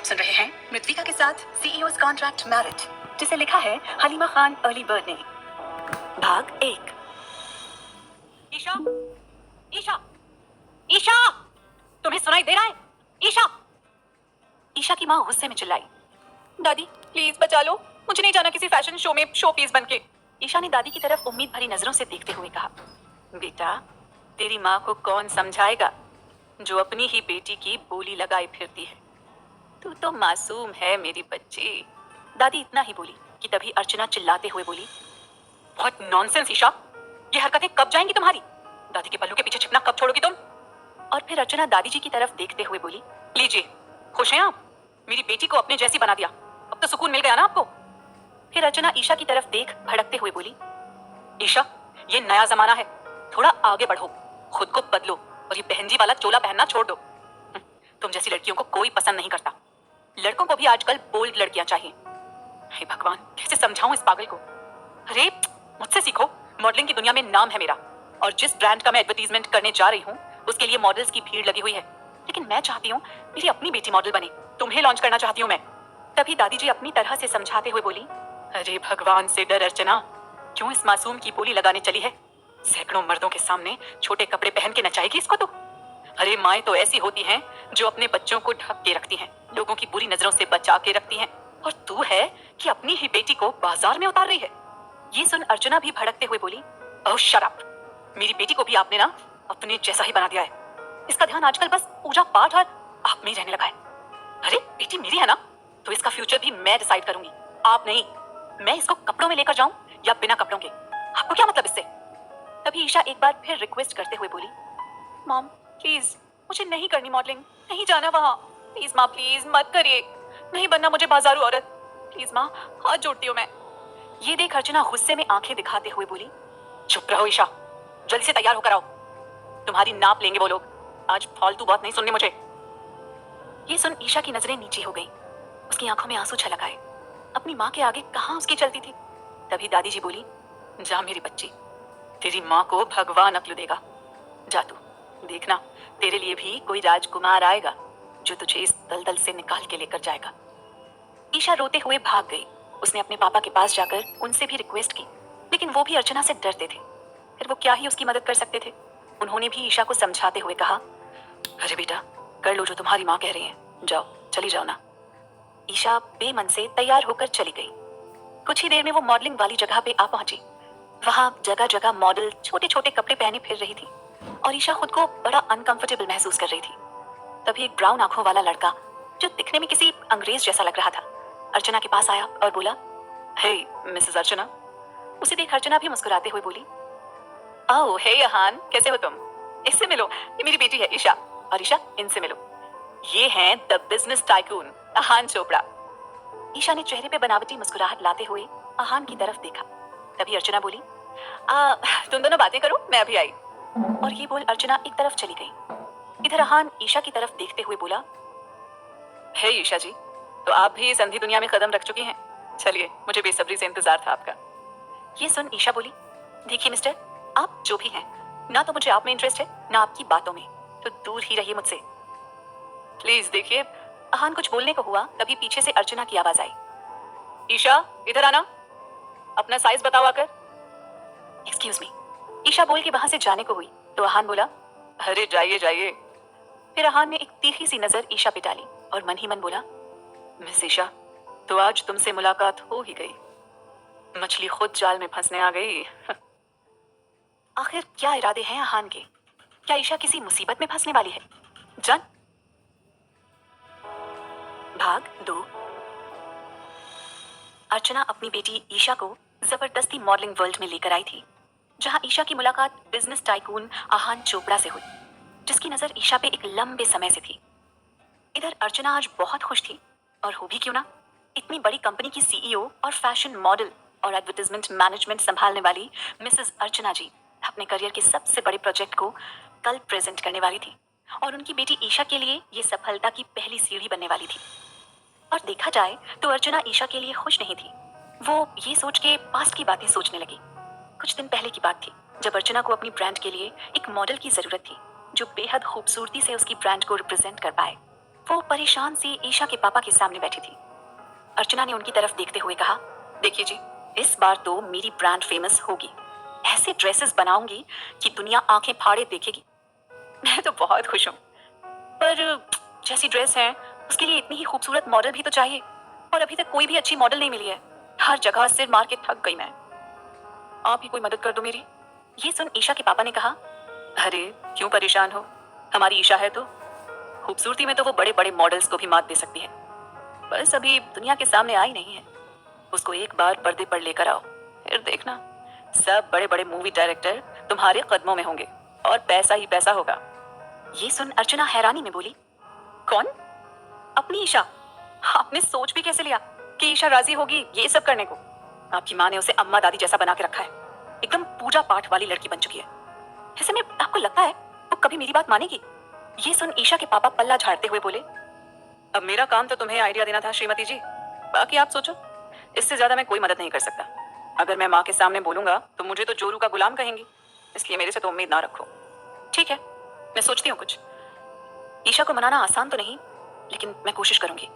सुन रहे हैं मृत्विका के साथ सीईओ's कॉन्ट्रैक्ट मैरिज, जिसे लिखा है हलीमा खान अर्ली बर्ड ने। भाग 1। ईशा, ईशा, ईशा, तुम्हें सुनाई दे रहा है? ईशा! ईशा की माँ गुस्से में चिल्लाई, दादी प्लीज बचा लो, मुझे नहीं जाना किसी फैशन शो में शो पीस बनके। ईशा ने दादी की तरफ उम्मीद भरी नजरों से देखते हुए कहा, बेटा तेरी माँ को कौन समझाएगा जो अपनी ही बेटी की बोली लगाए फिरती है। तू तो मासूम है मेरी बच्ची। दादी इतना ही बोली कि तभी अर्चना चिल्लाते हुए बोली, बहुत नॉनसेंस ईशा, ये हरकतें कब जाएंगी तुम्हारी? दादी के पल्लू के पीछे छिपना कब छोड़ोगी तुम? और फिर अर्चना दादी जी की तरफ देखते हुए बोली, लीजिए खुश हैं आप? मेरी बेटी को अपने जैसी बना दिया, अब तो सुकून मिल गया ना आपको? फिर अर्चना ईशा की तरफ देख भड़कते हुए बोली, ईशा ये नया जमाना है, थोड़ा आगे बढ़ो, खुद को बदलो और ये बहनजी वाला चोला पहनना छोड़ दो। तुम जैसी लड़कियों को कोई पसंद नहीं करता, लड़कों को भी आजकल बोल्ड लड़कियां चाहिए। हे भगवान, कैसे समझाऊं इस पागल को? अरे मुझसे सीखो, मॉडलिंग की दुनिया में नाम है मेरा, और जिस ब्रांड का मैं एडवर्टीजमेंट करने जा रही हूँ उसके लिए मॉडल्स की भीड़ लगी हुई है, लेकिन मैं चाहती हूँ मेरी अपनी बेटी मॉडल बने, तुम्हें लॉन्च करना चाहती हूँ मैं। तभी दादी जी अपनी तरह से समझाते हुए बोली, अरे भगवान से डर अर्चना, क्यों इस मासूम की बोली लगाने चली है? सैकड़ों मर्दों के सामने छोटे कपड़े पहन के नचाएगी इसको तो? अरे माएं तो ऐसी होती हैं जो अपने बच्चों को ढक के रखती हैं, लोगों की बुरी नजरों से बचा के रखती हैं, और तू है कि अपनी ही बेटी को बाजार में उतार रही है। ये सुन अर्चना भी भड़कते हुए बोली, ओह शट अप, मेरी बेटी को भी आपने ना अपने जैसा ही बना दिया है। इसका ध्यान आजकल बस पूजा पाठ और आप में ही रहने लगा है। अरे बेटी मेरी है ना, तो इसका फ्यूचर भी मैं डिसाइड करूंगी, आप नहीं। मैं इसको कपड़ों में लेकर जाऊं या बिना कपड़ों के, आपको क्या मतलब इससे? तभी ईशा एक बार फिर रिक्वेस्ट करते हुए बोली, मॉम प्लीज मुझे नहीं करनी मॉडलिंग, नहीं जाना वहां, प्लीज माँ प्लीज मत करिए, नहीं बनना मुझे बाजारू औरत, प्लीज माँ हाथ जोड़ती हूँ मैं। ये देख अर्चना गुस्से में आंखें दिखाते हुए बोली, चुप रहो ईशा, जल्दी से तैयार होकर आओ, तुम्हारी नाप लेंगे वो लोग, आज फालतू बात नहीं सुननी मुझे। ये सुन ईशा की नजरें नीचे हो गई, उसकी आंखों में आंसू छलक आए, अपनी माँ के आगे कहाँ उसकी चलती थी। तभी दादी जी बोली, जा मेरी बच्ची, तेरी माँ को भगवान अक्ल देगा, जा तू देखना, तेरे लिए भी कोई राजकुमार आएगा जो तुझे इस दलदल से निकाल के लेकर जाएगा। ईशा रोते हुए भाग गई। उसने अपने पापा के पास जाकर उनसे भी रिक्वेस्ट की, लेकिन वो भी अर्चना से डरते थे, फिर वो क्या ही उसकी मदद कर सकते थे। उन्होंने भी ईशा को समझाते हुए कहा, अरे बेटा कर लो जो तुम्हारी माँ कह रही है, जाओ चली जाओ ना। ईशा बेमन से तैयार होकर चली गई। कुछ ही देर में वो मॉडलिंग वाली जगह पे आ पहुंची। वहां जगह जगह मॉडल छोटे छोटे कपड़े पहने फिर रही थी और ईशा खुद को बड़ा अनकंफर्टेबल महसूस कर रही थी। तभी एक ब्राउन आंखों वाला लड़का जो दिखने में किसी अंग्रेज जैसा लग रहा था अर्चना के पास आया और बोला, हे मिसेस अर्चना। उसे देख अर्चना भी मुस्कुराते हुए बोली, ओह हे अहान, कैसे हो तुम? इससे मिलो, ये मेरी बेटी है ईशा, और ईशा इनसे मिलो, ये हैं the business tycoon Ahaan Chopra. Isha ने चेहरे पे बनावटी मुस्कुराहट लाते हुए अहान की तरफ देखा। तभी अर्चना बोली, तुम दोनों बातें करो, मैं अभी आई। और ये बोल अर्चना एक तरफ चली गई। इधर अहान ईशा की तरफ देखते हुए बोला, हे ईशा जी, तो आप भी इस अंधी दुनिया में कदम रख चुकी हैं, चलिए मुझे बेसब्री से इंतजार था आपका। ये सुन ईशा बोली, देखिए मिस्टर, आप जो भी हैं, ना तो मुझे आप में इंटरेस्ट है ना आपकी बातों में, तो दूर ही रहिए मुझसे प्लीज। देखिए अहान कुछ बोलने को हुआ, तभी पीछे से अर्चना की आवाज आई, ईशा इधर आना, अपना साइज बताओ आकर। एक्सक्यूज मी, ईशा बोल के वहां से जाने को हुई तो अहान बोला, अरे जाइए जाइए। फिर अहान ने एक तीखी सी नजर ईशा पे डाली और मन ही मन बोला, मिस ईशा तो आज तुमसे मुलाकात हो ही गई, मछली खुद जाल में फंसने आ गई। आखिर क्या इरादे हैं अहान के? क्या ईशा किसी मुसीबत में फंसने वाली है? जान। भाग 2। अर्चना अपनी बेटी ईशा को जबरदस्ती मॉडलिंग वर्ल्ड में लेकर आई थी, जहां ईशा की मुलाकात बिजनेस टाइकून अहान चोपड़ा से हुई, जिसकी नजर ईशा पे एक लंबे समय से थी। इधर अर्चना आज बहुत खुश थी, और हो भी क्यों ना, इतनी बड़ी कंपनी की सीईओ और फैशन मॉडल और एडवर्टाइजमेंट मैनेजमेंट संभालने वाली मिसेस अर्चना जी अपने करियर के सबसे बड़े प्रोजेक्ट को कल प्रेजेंट करने वाली थी, और उनकी बेटी ईशा के लिए ये सफलता की पहली सीढ़ी बनने वाली थी। और देखा जाए तो अर्चना ईशा के लिए खुश नहीं थी। वो ये सोच के पास्ट की बातें सोचने लगी। कुछ दिन पहले की बात थी जब अर्चना को अपनी ब्रांड के लिए एक मॉडल की जरूरत थी जो बेहद खूबसूरती से उसकी ब्रांड को रिप्रेजेंट कर पाए। वो परेशान सी ईशा के पापा के सामने बैठी थी। अर्चना ने उनकी तरफ देखते हुए कहा, देखिए जी, इस बार तो मेरी ब्रांड फेमस होगी। ऐसे ड्रेसेस बनाऊंगी कि दुनिया आंखें फाड़े देखेगी। मैं तो बहुत खुश हूँ, पर जैसी ड्रेस है उसके लिए इतनी ही खूबसूरत मॉडल भी तो चाहिए, और अभी तक कोई भी अच्छी मॉडल नहीं मिली है। हर जगह सिर मार के थक गई मैं। आप ही कोई मदद कर दो मेरी। ये सुन ईशा के पापा ने कहा, अरे क्यों परेशान हो, हमारी ईशा है तो। खूबसूरती में तो वो बड़े बड़े मॉडल्स को भी मात दे सकती है, बस अभी दुनिया के सामने आई नहीं है। उसको एक बार पर्दे पर लेकर आओ, फिर देखना सब बड़े बड़े मूवी डायरेक्टर तुम्हारे कदमों में होंगे और पैसा ही पैसा होगा। ये सुन अर्चना हैरानी में बोली, कौन? अपनी ईशा? आपने सोच भी कैसे लिया कि ईशा राजी होगी ये सब करने को? आपकी माँ ने उसे अम्मा दादी जैसा बना के रखा है, एकदम पूजा पाठ वाली लड़की बन चुकी है। ऐसे में आपको लगता है वो कभी मेरी बात मानेगी? ये सुन ईशा के पापा पल्ला झाड़ते हुए बोले, अब मेरा काम तो तुम्हें आइडिया देना था श्रीमती जी, बाकी आप सोचो। इससे ज्यादा मैं कोई मदद नहीं कर सकता। अगर मैं माँ के सामने बोलूंगा तो मुझे तो जोरू का गुलाम कहेंगी, इसलिए मेरे से तो उम्मीद ना रखो। ठीक है, मैं सोचती हूँ कुछ। ईशा को मनाना आसान तो नहीं, लेकिन मैं कोशिश करूंगी।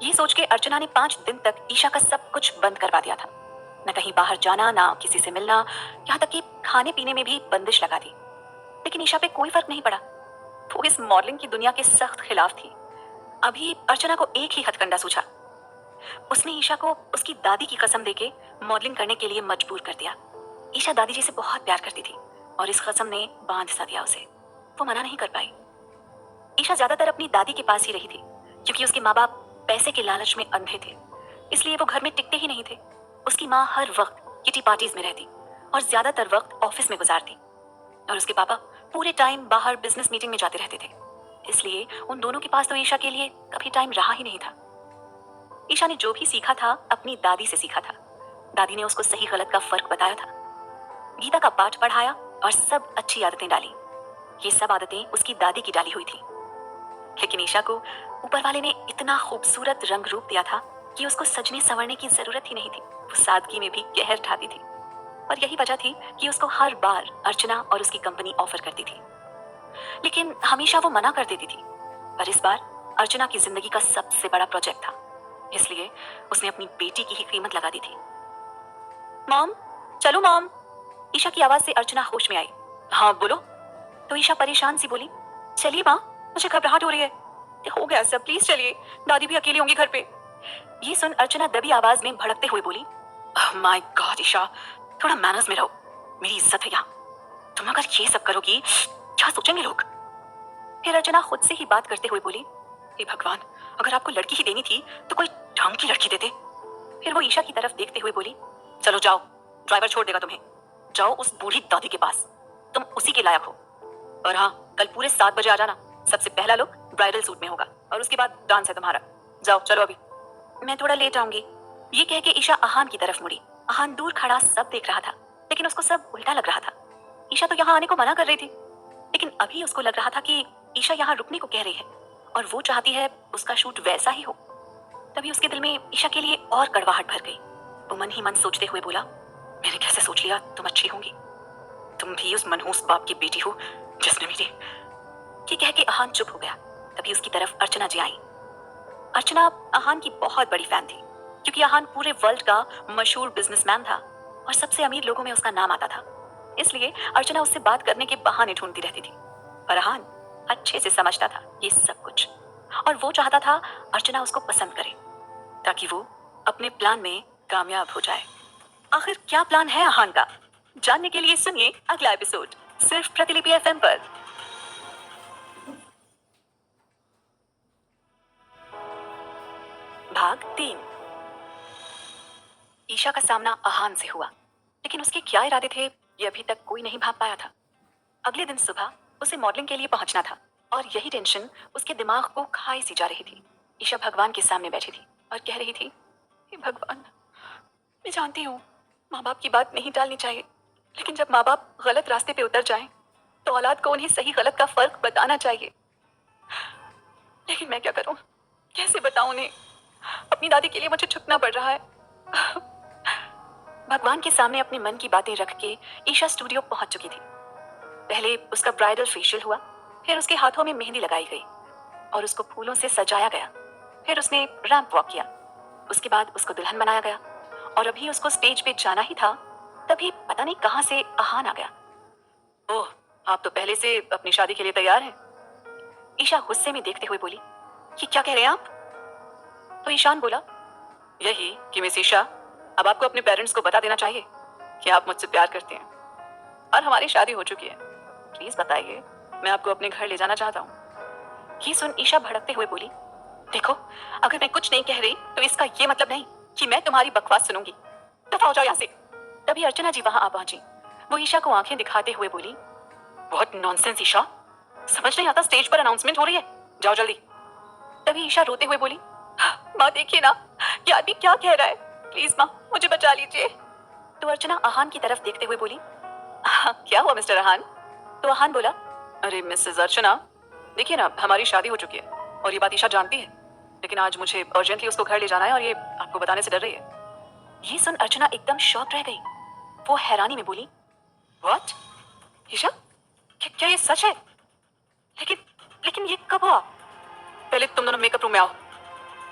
ये सोच के अर्चना ने 5 दिन तक ईशा का सब कुछ बंद करवा दिया था। न कहीं बाहर जाना, ना किसी से मिलना, यहाँ तक कि खाने पीने में भी बंदिश लगा दी। लेकिन ईशा पे कोई फर्क नहीं पड़ा। वो इस मॉडलिंग की दुनिया के सख्त खिलाफ थी। अभी अर्चना को एक ही हथकंडा सूझा। उसने ईशा को उसकी दादी की कसम देके मॉडलिंग करने के लिए मजबूर कर दिया। ईशा दादी जी से बहुत प्यार करती थी और इस कसम ने बांध सा दिया उसे। वो मना नहीं कर पाई। ईशा ज्यादातर अपनी दादी के पास ही रही थी, क्योंकि उसके माँ बाप पैसे के लालच में अंधे थे, इसलिए वो घर में टिकते ही नहीं थे। उसकी माँ हर वक्त किटी पार्टीज में रहती और ज्यादातर वक्त ऑफिस में गुजारती, और उसके पापा पूरे टाइम बाहर बिजनेस मीटिंग में जाते रहते थे। इसलिए उन दोनों के पास तो ईशा के लिए कभी टाइम रहा ही नहीं था। ईशा ने जो भी सीखा था अपनी दादी से सीखा था। दादी ने उसको सही गलत का फर्क बताया था, गीता का पाठ पढ़ाया और सब अच्छी आदतें डाली। ये सब आदतें उसकी दादी की डाली हुई थी। लेकिन ईशा को ऊपर वाले ने इतना खूबसूरत रंग रूप दिया था कि उसको सजने संवरने की जरूरत ही नहीं थी। वो सादगी में भी कहर ढाती थी, और यही वजह थी कि उसको हर बार अर्चना और उसकी कंपनी ऑफर करती थी, लेकिन हमेशा वो मना कर देती थी। पर इस बार अर्चना की जिंदगी का सबसे बड़ा प्रोजेक्ट था, इसलिए उसने अपनी बेटी की ही कीमत लगा दी थी। मॉम, चलो मॉम। ईशा की आवाज से अर्चना होश में आई। हाँ बोलो। तो ईशा परेशान सी बोली, चलिए माँ, मुझे घबराहट हो रही है। हो गया सब, प्लीज चलिए, दादी भी अकेली होंगी घर पे। ये सुन अर्चना दबी आवाज में भड़कते हुए बोली, माय गॉड ईशा, थोड़ा मैनर्स में रहो, मेरी इज्जत है यहाँ। तुम अगर ये सब करोगी क्या सोचेंगे लोग? फिर अर्चना खुद से ही बात करते हुए बोली, हे भगवान, अगर आपको लड़की ही देनी थी तो कोई ढंग की लड़की देते। फिर वो ईशा की तरफ देखते हुए बोली, चलो जाओ, ड्राइवर छोड़ देगा तुम्हें। जाओ उस बूढ़ी दादी के पास, तुम उसी के लायक हो। और हाँ, कल पूरे 7 बजे आ जाना। सबसे पहला लुक ब्राइडल सूट में होगा और उसके बाद डांस है तुम्हारा। जाओ, चलो अभी। मैं थोड़ा लेट आऊंगी। ये कह के ईशा आहान की तरफ मुड़ी। आहान दूर खड़ा सब देख रहा था, लेकिन उसको सब उल्टा लग रहा था। ईशा तो यहाँ आने को मना कर रही थी, लेकिन अभी उसको लग रहा था कि ईशा यहाँ रुकने को कह रही है और वो चाहती है उसका शूट वैसा ही हो। तभी उसके दिल में ईशा के लिए और कड़वाहट भर गई। वो मन ही मन सोचते हुए बोला, मैंने कैसे सोच लिया तुम अच्छी होंगी, तुम भी उस मनहूस बाप की बेटी हो जिसने मेरी। ये कह के आहान चुप हो गया। तभी उसकी तरफ अर्चना जी आई। अर्चना आहान की बहुत बड़ी फैन थी, क्योंकि आहान पूरे वर्ल्ड का मशहूर बिजनेसमैन था और सबसे अमीर लोगों में उसका नाम आता था। इसलिए अर्चना उससे बात करने के बहाने ढूंढती रहती थी, पर आहान अच्छे से समझता था ये सब कुछ, और वो चाहता था अर्चना उसको पसंद करे ताकि वो अपने प्लान में कामयाब हो जाए। आखिर क्या प्लान है आहान का, जानने के लिए सुनिए अगला एपिसोड सिर्फ प्रतिलिपि एफएम पर। भाग 3। ईशा का सामना आहान से हुआ, लेकिन उसके क्या इरादे थे ये अभी तक कोई नहीं भांप पाया था। अगले दिन सुबह उसे मॉडलिंग के लिए पहुंचना था और यही टेंशन उसके दिमाग को खाई सी जा रही थी। ईशा भगवान के सामने बैठी थी और कह रही थी, हे भगवान, मैं जानती हूँ माँ बाप की बात नहीं टालनी चाहिए, लेकिन जब माँ बाप गलत रास्ते पे उतर जाएं तो औलाद को उन्हें सही गलत का फर्क बताना चाहिए। लेकिन मैं क्या करूँ, कैसे बताऊं उन्हें? अपनी दादी के लिए मुझे झुकना पड़ रहा है। भगवान के सामने अपने मन की बातें रख के ईशा स्टूडियो पहुंच चुकी थी। पहले उसका ब्राइडल फेशियल हुआ, फिर उसके हाथों में मेहंदी लगाई गई। और उसको फूलों से सजाया गया। फिर उसने रैंप वॉक किया। उसके बाद उसको दुल्हन बनाया गया और अभी उसको स्टेज पे जाना ही था, तभी पता नहीं कहां से आहान आ गया। ओह, आप तो पहले से अपनी शादी के लिए तैयार हैं। ईशा गुस्से में देखते हुए बोली, ये क्या कह रहे हैं आप? तो ईशान बोला, यही कि मिस ईशा, अब आपको अपने पेरेंट्स को बता देना चाहिए कि आप मुझसे प्यार करती हैं और हमारी शादी हो चुकी है। प्लीज बताइए, मैं आपको अपने घर ले जाना चाहता हूँ। ये सुन ईशा भड़कते हुए बोली, देखो, अगर मैं कुछ नहीं कह रही तो इसका ये मतलब नहीं कि मैं तुम्हारी बकवास सुनूंगी। दफा हो जाओ यहाँ से। तभी अर्चना जी वहां आ पहुंची। वो ईशा को आंखें दिखाते हुए बोली, बहुत नॉनसेंस ईशा, समझ नहीं आता स्टेज पर अनाउंसमेंट हो रही है, जाओ जल्दी। तभी ईशा रोते हुए बोली, माँ देखिए ना, ये आदमी क्या कह रहा है, प्लीज माँ मुझे बचा लीजिए। तो अर्चना आहान की तरफ देखते हुए बोली, क्या हुआ मिस्टर आहान? तो आहान बोला, अरे मिसेस अर्चना, देखिए ना, हमारी शादी हो चुकी है और ये बात ईशा जानती है, लेकिन आज मुझे अर्जेंटली उसको घर ले जाना है और ये आपको बताने से डर रही है। ये सुन अर्चना एकदम शॉक रह गई। वो हैरानी में बोली, व्हाट? ईशा, क्या ये सच है? लेकिन लेकिन ये कब हुआ? पहले तुम दोनों मेकअप रूम में आओ।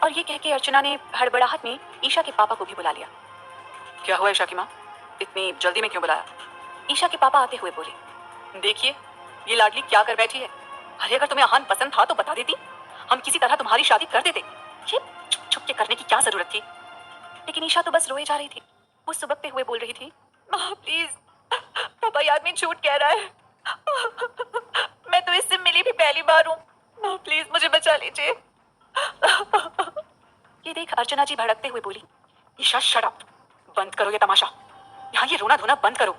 और ये कह के अर्चना ने हड़बड़ाहट में ईशा के पापा को भी बुला लिया। क्या हुआ ईशा की माँ, इतनी जल्दी में क्यों बुलाया? ईशा के पापा आते हुए बोले, देखिए ये लाडली क्या कर बैठी है। अरे अगर तुम्हें आहान पसंद था तो बता देती, हम किसी तरह तुम्हारी शादी कर देते। ये छुप छुप के करने की क्या जरूरत थी? लेकिन ईशा तो बस रोए जा रही थी। वो सुबकते हुए बोल रही थी, माँ प्लीज, पापा ये आदमी झूठ कह रहा है। मैं तो इससे मिली भी पहली बार हूँ। माँ प्लीज मुझे बचा लीजिए। ये देख अर्चना जी भड़कते हुए बोली, ईशा शट अप, बंद करो ये तमाशा। यहाँ ये रोना धोना बंद करो।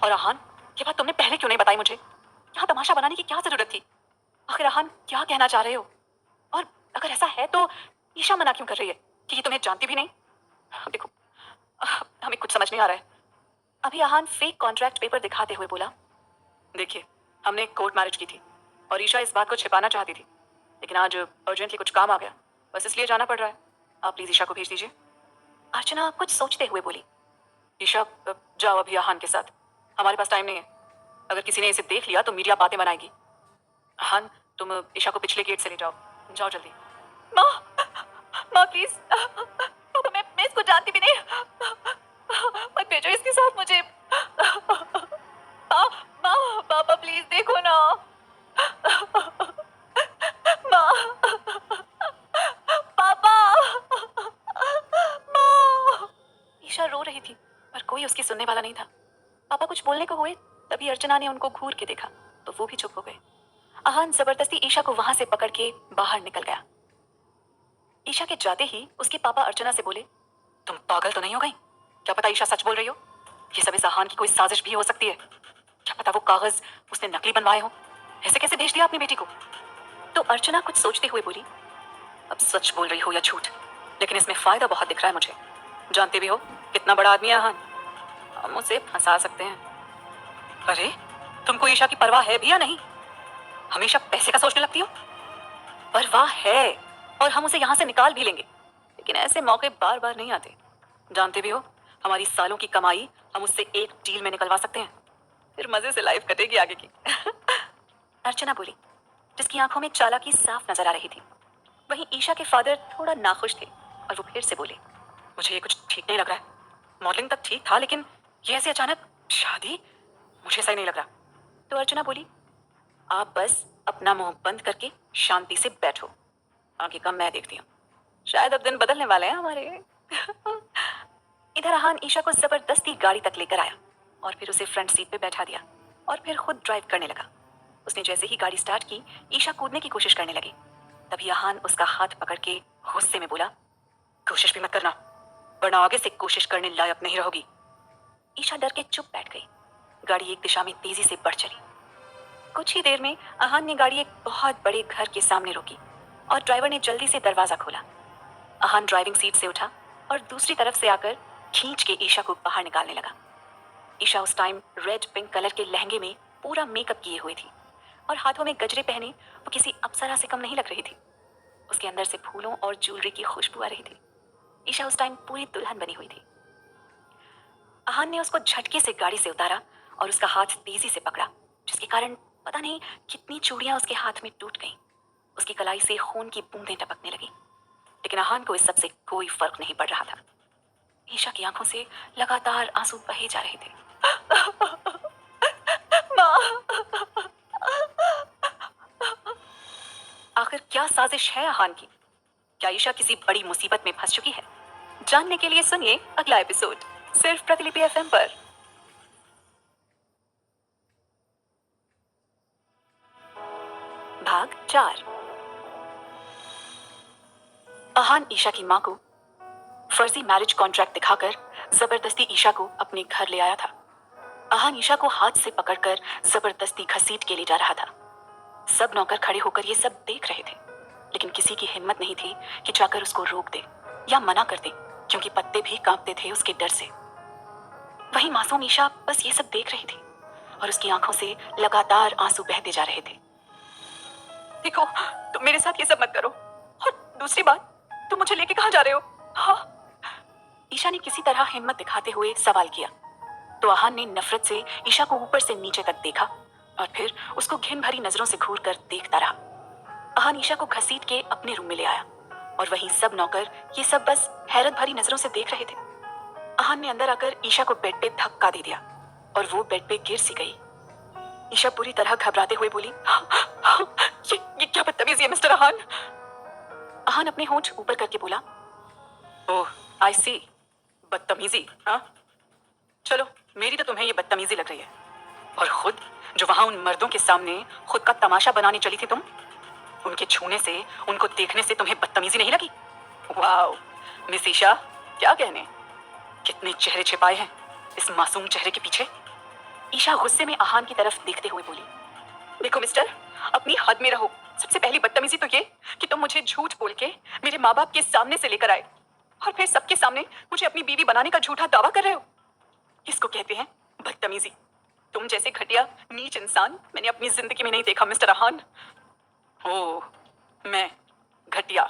और आहान, ये बात तुमने पहले क्यों नहीं बताई मुझे? यहाँ तमाशा बनाने की क्या जरूरत थी? आखिर आहान क्या कहना चाह रहे हो? और अगर ऐसा है तो ईशा मना क्यों कर रही है कि ये तुम्हें जानती भी नहीं? देखो, हमें कुछ समझ नहीं आ रहा है। अभी आहान फेक कॉन्ट्रैक्ट पेपर दिखाते हुए बोला, देखिए हमने कोर्ट मैरिज की थी और ईशा इस बात को छिपाना चाहती थी, लेकिन आज अर्जेंटली कुछ काम आ गया, बस इसलिए जाना पड़ रहा है। आप प्लीज ईशा को भेज दीजिए। अर्चना कुछ सोचते हुए बोली, ईशा जाओ अभी आहान के साथ, हमारे पास टाइम नहीं है। अगर किसी ने इसे देख लिया तो मीडिया बातें बनाएगी। आहान, तुम ईशा को पिछले गेट से ले जाओ, जाओ जल्दी। माँ, माँ प्लीज, पापा मैं इसको जानती भी नहीं, मत भेजो इसके साथ मुझे। माँ, माँ, पापा प्लीज देखो ना। माँ, पापा, माँ। ईशा रो रही थी पर कोई उसकी सुनने वाला नहीं था। पापा कुछ बोलने को हुए, तभी अर्चना ने उनको घूर के देखा तो वो भी चुप हो गए। आहान जबरदस्ती ईशा को वहां से पकड़ के बाहर निकल गया। ईशा के जाते ही उसके पापा अर्चना से बोले, तुम पागल तो नहीं हो गई? क्या पता ईशा सच बोल रही हो? ये सब इस आहान की कोई साजिश भी हो सकती है। क्या पता वो कागज उसने नकली बनवाए हो। ऐसे कैसे भेज दिया अपनी बेटी को? तो अर्चना कुछ सोचते हुए बोली, अब सच बोल रही हो या झूठ, लेकिन इसमें फायदा बहुत दिख रहा है मुझे। जानते भी हो कितना बड़ा आदमी है आहान, हम उसे फंसा सकते हैं। अरे तुमको ईशा की परवाह है भी या नहीं? हमेशा पैसे का सोचने लगती हो। परवाह है और हम उसे यहाँ से निकाल भी लेंगे, लेकिन ऐसे मौके बार बार नहीं आते। जानते भी हो हमारी सालों की कमाई हम उससे एक डील में निकलवा सकते हैं, फिर मजे से लाइफ कटेगी आगे की। अर्चना बोली, जिसकी आंखों में चालाकी साफ नजर आ रही थी। वहीं ईशा के फादर थोड़ा नाखुश थे और वो फिर से बोले, मुझे ये कुछ ठीक नहीं लग रहा है। मॉडलिंग तक ठीक था, लेकिन ये ऐसे अचानक शादी, मुझे सही नहीं लग रहा। तो अर्चना बोली, आप बस अपना मुंह बंद करके शांति से बैठो, आगे का मैं देखती हूँ। शायद अब दिन बदलने वाले हैं हमारे। इधर आहान ईशा को जबरदस्ती गाड़ी तक लेकर आया और फिर उसे फ्रंट सीट पे बैठा दिया और फिर खुद ड्राइव करने लगा। उसने जैसे ही गाड़ी स्टार्ट की, ईशा कूदने की कोशिश करने लगी। तभी आहान उसका हाथ पकड़ के गुस्से में बोला, कोशिश भी मत करना, वरना आगे से कोशिश करने लायक नहीं रहोगी। ईशा डर के चुप बैठ गई। गाड़ी एक दिशा में तेजी से बढ़ चली। कुछ ही देर में आहान ने गाड़ी एक बहुत बड़े घर के सामने रोकी और ड्राइवर ने जल्दी से दरवाजा खोला। आहान ड्राइविंग सीट से उठा और दूसरी तरफ से आकर खींच के ईशा को बाहर निकालने लगा। ईशा उस टाइम रेड पिंक कलर के लहंगे में पूरा मेकअप किए हुई थी और हाथों में गजरे पहने वो किसी अप्सरा से कम नहीं लग रही थी। उसके अंदर से फूलों और ज्वेलरी की खुशबू आ रही थी। ईशा उस टाइम पूरी दुल्हन बनी हुई थी। आहान ने उसको झटके से गाड़ी से उतारा और उसका हाथ तेजी से पकड़ा, जिसके कारण पता नहीं कितनी चूड़ियां उसके हाथ में टूट गईं। उसकी कलाई से खून की बूंदें टपकने लगी, लेकिन अहान को इस सब से कोई फर्क नहीं पड़ रहा था। ईशा की आंखों से लगातार आंसू बहे जा रहे थे। माँ, आखिर क्या साजिश है अहान की? क्या ईशा किसी बड़ी मुसीबत में फंस चुकी है? जानने के लिए सुनिए अगला एपिसोड सिर्फ प्रतिलिपि एफएम पर। भाग 4। अहान ईशा की मां को फर्जी मैरिज कॉन्ट्रैक्ट दिखाकर जबरदस्ती ईशा को अपने घर ले आया था। अहान ईशा को हाथ से पकड़कर जबरदस्ती घसीट के ले जा रहा था। सब नौकर खड़े होकर ये सब देख रहे थे, लेकिन किसी की हिम्मत नहीं थी कि जाकर उसको रोक दे या मना कर दे, क्योंकि पत्ते भी कांपते थे उसके डर से। वहीं मासूम ईशा बस ये सब देख रही थी और उसकी आंखों से लगातार आंसू बहते जा रहे थे। देखो, तुम मेरे साथ ये सब मत करो, और दूसरी बात, तुम मुझे लेके कहां जा रहे हो? हाँ, ईशा ने किसी तरह हिम्मत दिखाते हुए सवाल किया, तो अहान ने नफरत से ईशा को ऊपर से नीचे तक देखा और फिर उसको घिन भरी नजरों से घूर कर देखता रहा। अहान ईशा को घसीट के अपने रूम में ले आया और वहीं सब नौकर ये सब बस हैरत भरी नजरों से देख रहे थे। अहान ने अंदर आकर ईशा को बेड पे धक्का दे दिया और वो बेड पे गिर सी गई। ईशा पूरी तरह घबराते हुए बोली, ये क्या बदतमीजी है मिस्टर अहान? अहान अपने होंठ ऊपर करके बोला, ओह आई सी, बदतमीजी? हाँ, चलो, मेरी तो तुम्हें ये बदतमीजी लग रही है, और खुद जो वहां उन मर्दों के सामने खुद का तमाशा बनाने चली थी तुम, उनके छूने से, उनको देखने से तुम्हें बदतमीजी नहीं लगी? वाओ मिस ईशा, क्या कहने, कितने चेहरे छिपाए हैं इस मासूम चेहरे के पीछे। ईशा गुस्से में अहान की तरफ देखते हुए बोली, देखो मिस्टर, अपनी हद में रहो। सबसे पहली बदतमीजी तो ये कि तुम मुझे झूठ बोल के मेरे माँ बाप के सामने से लेकर आए और फिर सबके सामने मुझे अपनी बीवी बनाने का झूठा दावा कर रहे हो। इसको कहते हैं बदतमीजी। तुम जैसे घटिया नीच इंसान मैंने अपनी जिंदगी में नहीं देखा मिस्टर अहान। ओह, मैं घटिया,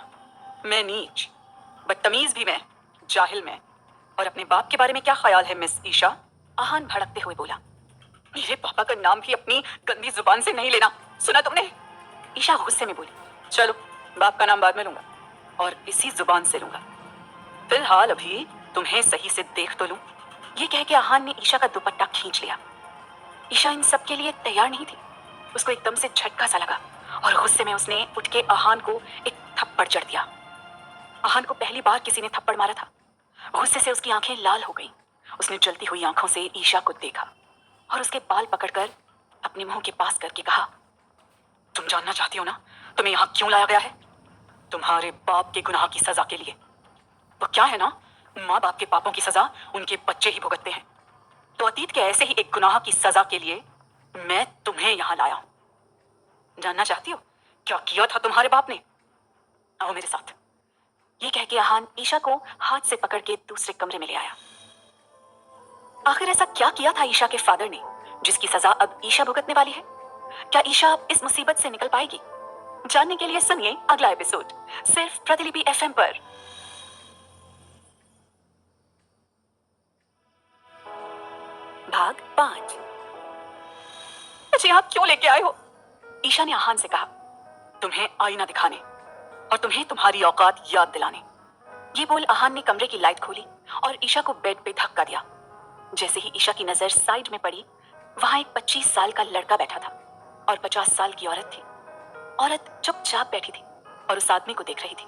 मैं नीच, बदतमीज भी मैं, जाहिल मैं, और अपने बाप के बारे में क्या ख्याल है मिस ईशा? अहान भड़कते हुए बोला, मेरे पापा का नाम भी अपनी गंदी जुबान से नहीं लेना, सुना तुमने? ईशा गुस्से में बोली, चलो, बाप का नाम बाद में लूंगा और इसी जुबान से लूंगा, फिलहाल अभी तुम्हें सही से देख तो लूं। ये कह के अहान ने ईशा का दुपट्टा खींच लिया। ईशा इन सब के लिए तैयार नहीं थी। उसको एकदम से झटका सा लगा और गुस्से में उसने उठ के अहान को एक थप्पड़ जड़ दिया। अहान को पहली बार किसी ने थप्पड़ मारा था। गुस्से से उसकी आंखें लाल हो गईं। उसने जलती हुई आंखों से ईशा को देखा और उसके बाल पकड़कर अपने मुंह के पास करके कहा, तुम जानना चाहती हो ना तुम्हें यहाँ क्यों लाया गया है? तुम्हारे बाप के गुनाह की सजा के लिए। वो क्या है ना, माँ बाप के पापों की सजा उनके बच्चे ही भुगतते हैं। तो अतीत के ऐसे ही एक गुनाह की सजा के लिए मैं तुम्हें यहाँ लाया हूं। जानना चाहती हो क्या किया था तुम्हारे बाप ने? आओ मेरे साथ। ये कह के अहान ईशा को हाथ से पकड़ के दूसरे कमरे में ले आया। आखिर ऐसा क्या किया था ईशा के फादर ने जिसकी सजा अब ईशा भुगतने वाली है? क्या ईशा अब इस मुसीबत से निकल पाएगी? जानने के लिए सुनिए अगला एपिसोड सिर्फ प्रतिलिपि एफएम पर। भाग 5। मुझे यहाँ क्यों लेके आए हो? ईशा ने अहान से कहा, तुम्हें आईना दिखाने और तुम्हें तुम्हारी औकात याद दिलाने। ये बोल अहान ने कमरे की लाइट खोली और ईशा को बेड पे धक्का दिया। जैसे ही ईशा की नजर साइड में पड़ी, वहां एक 25 साल का लड़का बैठा था और 50 साल की औरत थी। औरत चुपचाप बैठी थी और उस आदमी को देख रही थी,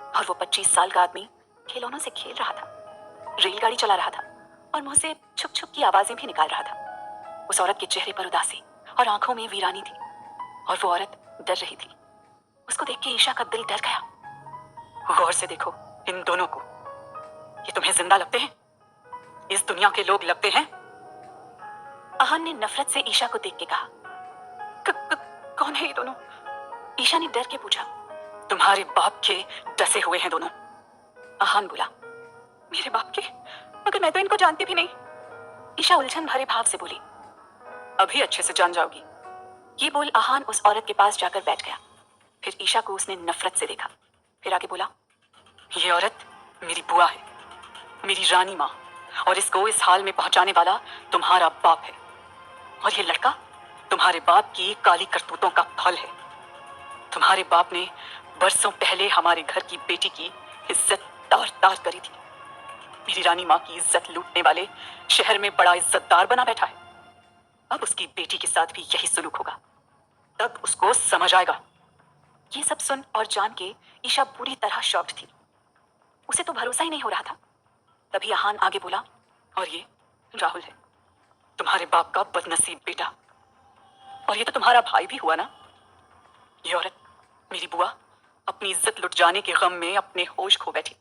और वो 25 साल का आदमी खिलौनों से खेल रहा था, रेलगाड़ी चला रहा था और मुंह से छुप छुप की आवाजें भी निकाल रहा था। उस औरत के चेहरे पर उदासी और आंखों में वीरानी थी, और वो औरत डर रही थी। उसको देख के ईशा का दिल डर गया। गौर से देखो इन दोनों को, ये तुम्हें जिंदा लगते हैं? इस दुनिया के लोग लगते हैं? अहान ने नफरत से ईशा को देख के कहा, कौन है ये दोनों? ईशा ने डर के पूछा। तुम्हारे बाप के डसे हुए हैं दोनों। अहान बोला, मेरे बाप के? मगर मैं तो इनको जानती भी नहीं। ईशा उलझन भरे भाव से बोली, अभी अच्छे से जान जाओगी। ये बोल अहान उस औरत के पास जाकर बैठ गया। फिर ईशा को उसने नफरत से देखा। फिर आगे बोला, ये औरत मेरी बुआ है, मेरी रानी माँ, और इसको इस हाल में पहुंचाने वाला तुम्हारा बाप है, और ये लड़का तुम्हारे बाप की काली करतूतों का फल है। तुम्हारे बाप ने बरसों पहले हमारे घर की बेटी की इज्जत तार तार करी थी। मेरी रानी माँ की इज्जत लूटने वाले शहर में बड़ा इज्जतदार बना बैठा है। अब उसकी बेटी के साथ भी यही सुलूक होगा, तब उसको समझ आएगा। ये सब सुन और जान के ईशा बुरी तरह शॉक्ड थी। उसे तो भरोसा ही नहीं हो रहा था। तभी आहान आगे बोला, और ये राहुल है, तुम्हारे बाप का बदनसीब बेटा। और ये तो तुम्हारा भाई भी हुआ ना। ये औरत, मेरी बुआ, अपनी इज्जत लुट जाने के गम में अपने होश खो बैठी।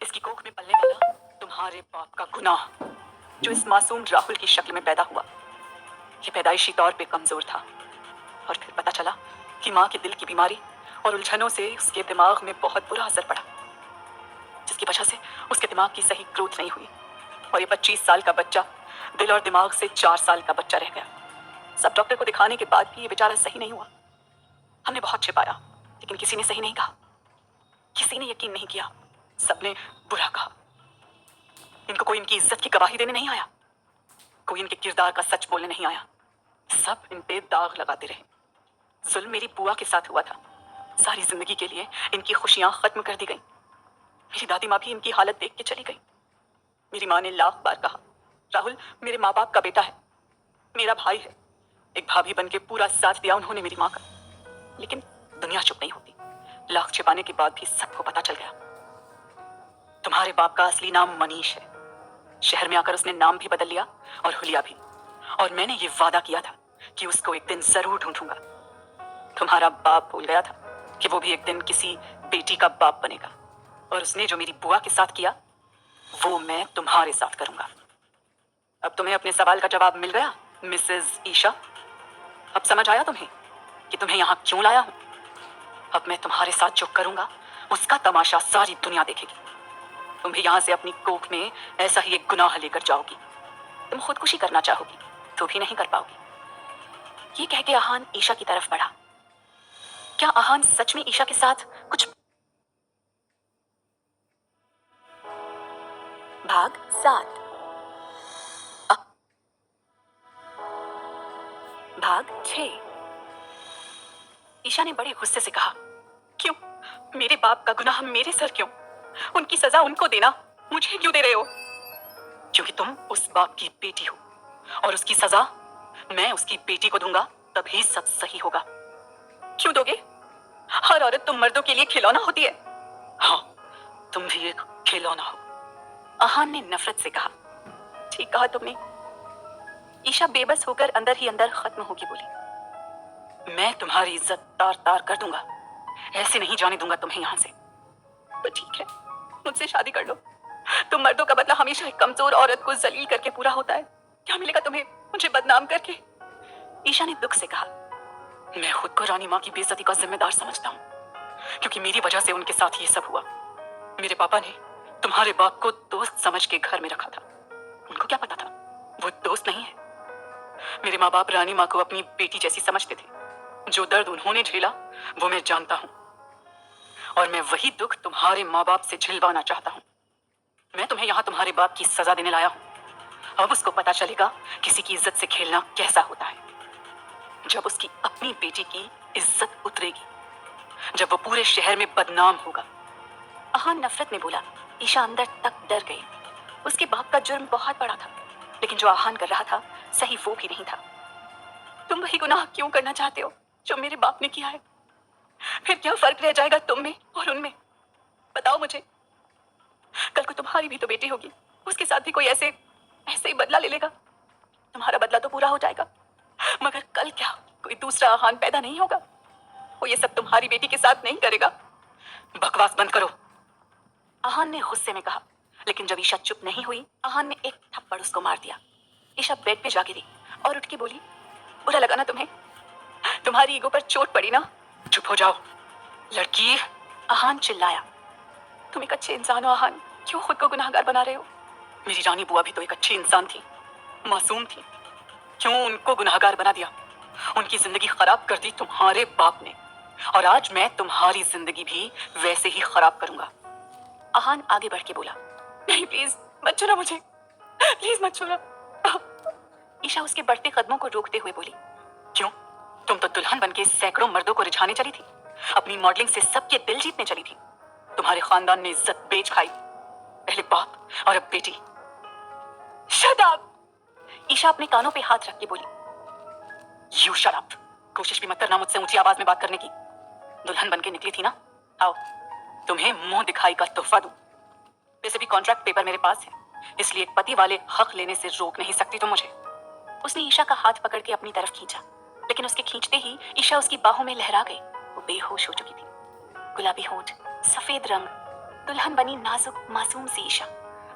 इसकी कोख में पलने वाला तुम्हारे बाप का गुनाह, जो इस मासूम राहुल की शक्ल में पैदा हुआ, ये पैदाइशी तौर पे कमजोर था। और फिर पता चला कि माँ के दिल की बीमारी और उलझनों से उसके दिमाग में बहुत बुरा असर पड़ा, जिसकी वजह से उसके दिमाग की सही ग्रोथ नहीं हुई। और ये 25 साल का बच्चा दिल और दिमाग से 4 साल का बच्चा रह गया। सब डॉक्टर को दिखाने के बाद भी ये बेचारा सही नहीं हुआ। हमने बहुत छिपाया, लेकिन किसी ने सही नहीं कहा, किसी ने यकीन नहीं किया, सबने बुरा कहा। इनको कोई इनकी इज्जत की गवाही देने नहीं आया, कोई इनके किरदार का सच बोलने नहीं आया। सब इन पे दाग लगाते रहे। जुल्म मेरी बुआ के साथ हुआ था। सारी जिंदगी के लिए इनकी खुशियां खत्म कर दी गई। मेरी दादी माँ भी इनकी हालत देख के चली गई। मेरी माँ ने लाख बार कहा, राहुल मेरे माँ बाप का बेटा है, मेरा भाई है। एक भाभी बन के पूरा साथ दिया उन्होंने मेरी माँ का, लेकिन दुनिया चुप नहीं होती। लाख छिपाने के बाद भी सबको पता चल गया। तुम्हारे बाप का असली नाम मनीष है। शहर में आकर उसने नाम भी बदल लिया और हुलिया भी। और मैंने ये वादा किया था कि उसको एक दिन जरूर ढूंढूंगा। तुम्हारा बाप भूल गया था कि वो भी एक दिन किसी बेटी का बाप बनेगा। और उसने जो मेरी बुआ के साथ किया, वो मैं तुम्हारे साथ करूंगा। अब तुम्हें अपने सवाल का जवाब मिल गया मिसेस ईशा। अब समझ आया तुम्हें कि तुम्हें यहाँ क्यों लाया हूं। अब मैं तुम्हारे साथ जो करूंगा उसका तमाशा सारी दुनिया देखेगी। तुम भी यहाँ से अपनी कोख में ऐसा ही एक गुनाह लेकर जाओगी। तुम खुदकुशी करना चाहोगी तो भी नहीं कर पाओगी। ये कह के आहान ईशा की तरफ बढ़ा। क्या आहान सच में ईशा के साथ कुछ? भाग 7। भाग 6। ईशा ने बड़े गुस्से से कहा, क्यों? मेरे बाप का गुनाह मेरे सर क्यों? उनकी सजा उनको देना, मुझे क्यों दे रहे हो? क्योंकि तुम उस बाप की बेटी हो और उसकी सजा मैं उसकी बेटी को दूंगा, तभी सब सही होगा। क्यों दोगे? हर औरत तुम मर्दों के लिए खिलौना होती है। हाँ, तुम भी एक खिलौना हो। आहान ने नफरत से कहा। ठीक कहा तुमने। ईशा बेबस होकर अंदर ही अंदर खत्म होगी बोली, मैं तुम्हारी इज्जत तार तार कर दूंगा। ऐसे नहीं जाने दूंगा तुम्हें यहाँ से। तो ठीक है, मुझसे शादी कर लो। तुम मर्दों का बदला हमेशा एक कमजोर औरत को जलील करके पूरा होता है। क्या मिलेगा तुम्हें मुझे बदनाम करके? ईशा ने दुख से कहा, मैं खुद को रानी माँ की बेइज्जती का जिम्मेदार समझता हूँ, क्योंकि मेरी वजह से उनके साथ ये सब हुआ। मेरे पापा ने तुम्हारे बाप को दोस्त समझ के घर में रखा था। उनको क्या पता था वो दोस्त नहीं है। मेरे माँ बाप रानी माँ को अपनी बेटी जैसी समझते थे। जो दर्द उन्होंने झेला वो मैं जानता हूँ, और मैं वही दुख तुम्हारे माँ बाप से झिलवाना चाहता हूँ। मैं तुम्हें यहाँ तुम्हारे बाप की सजा देने लाया हूँ। अब उसको पता चलेगा किसी की इज्जत से खेलना कैसा होता है। जब उसकी अपनी बेटी की इज्जत उतरेगी, जब वो पूरे शहर में बदनाम होगा। आहान नफरत में बोला। ईशा अंदर तक डर गई। उसके बाप का जुर्म बहुत बड़ा था, लेकिन जो आहान कर रहा था सही वो भी नहीं था। तुम वही गुनाह क्यों करना चाहते हो जो मेरे बाप ने किया है? फिर क्या फर्क रह जाएगा तुम में और उनमें? बताओ मुझे। कल को तुम्हारी भी तो बेटी होगी, उसके साथ भी कोई ऐसे ही बदला ले लेगा। तुम्हारा बदला तो पूरा हो जाएगा, मगर कल क्या कोई दूसरा आहान पैदा नहीं होगा? वो ये सब तुम्हारी बेटी के साथ नहीं करेगा। बकवास बंद करो, आहान ने गुस्से में कहा। लेकिन जब ईशा चुप नहीं हुई, आहान ने एक थप्पड़ उसको मार दिया। ईशा बेड पे जा गिरी और उठ के बोली, बुरा लगा ना तुम्हें? तुम्हारी ईगो पर चोट पड़ी ना? चुप हो जाओ लड़की, आहान चिल्लाया। तुम एक अच्छे इंसान हो आहान, क्यों खुद को गुनाहगार बना रहे हो? मेरी रानी बुआ भी तो एक अच्छी इंसान थी, मासूम थी। क्यों उनको गुनाहगार बना दिया? उनकी जिंदगी खराब कर दी तुम्हारे बाप ने, और आज मैं तुम्हारी जिंदगी भी वैसे ही खराब करूंगा। आहान आगे बढ़ के बोला, नहीं प्लीज मत छूना मुझे, प्लीज मत छूना। ईशा उसके बढ़ते कदमों को रोकते हुए बोली, क्यों तुम तो दुल्हन बनके सैकड़ों मर्दों को रिझाने चली थी, अपनी मॉडलिंग से सबके दिल जीतने चली थी। तुम्हारे खानदान ने इज्जत बेच खाई, पहले बाप और अब बेटी। Shut up! ईशा अपने कानों पे हाथ रख के बोली। You shut up! कोशिश भी मत करना मुझसे ऊंची आवाज में बात करने की। दुल्हन बनके निकली थी ना, आओ तुम्हें मुंह दिखाई का तोहफा दूं। वैसे भी कॉन्ट्रैक्ट पेपर मेरे पास है, इसलिए एक पति वाले हक लेने से रोक नहीं सकती तुम मुझे। उसने ईशा का हाथ पकड़ के अपनी तरफ खींचा, लेकिन उसके खींचते ही ईशा उसकी बाहों में लहरा गई। वो बेहोश हो चुकी थी। गुलाबी होंठ, सफेद रंग, दुल्हन बनी नाजुक मासूम सी ईशा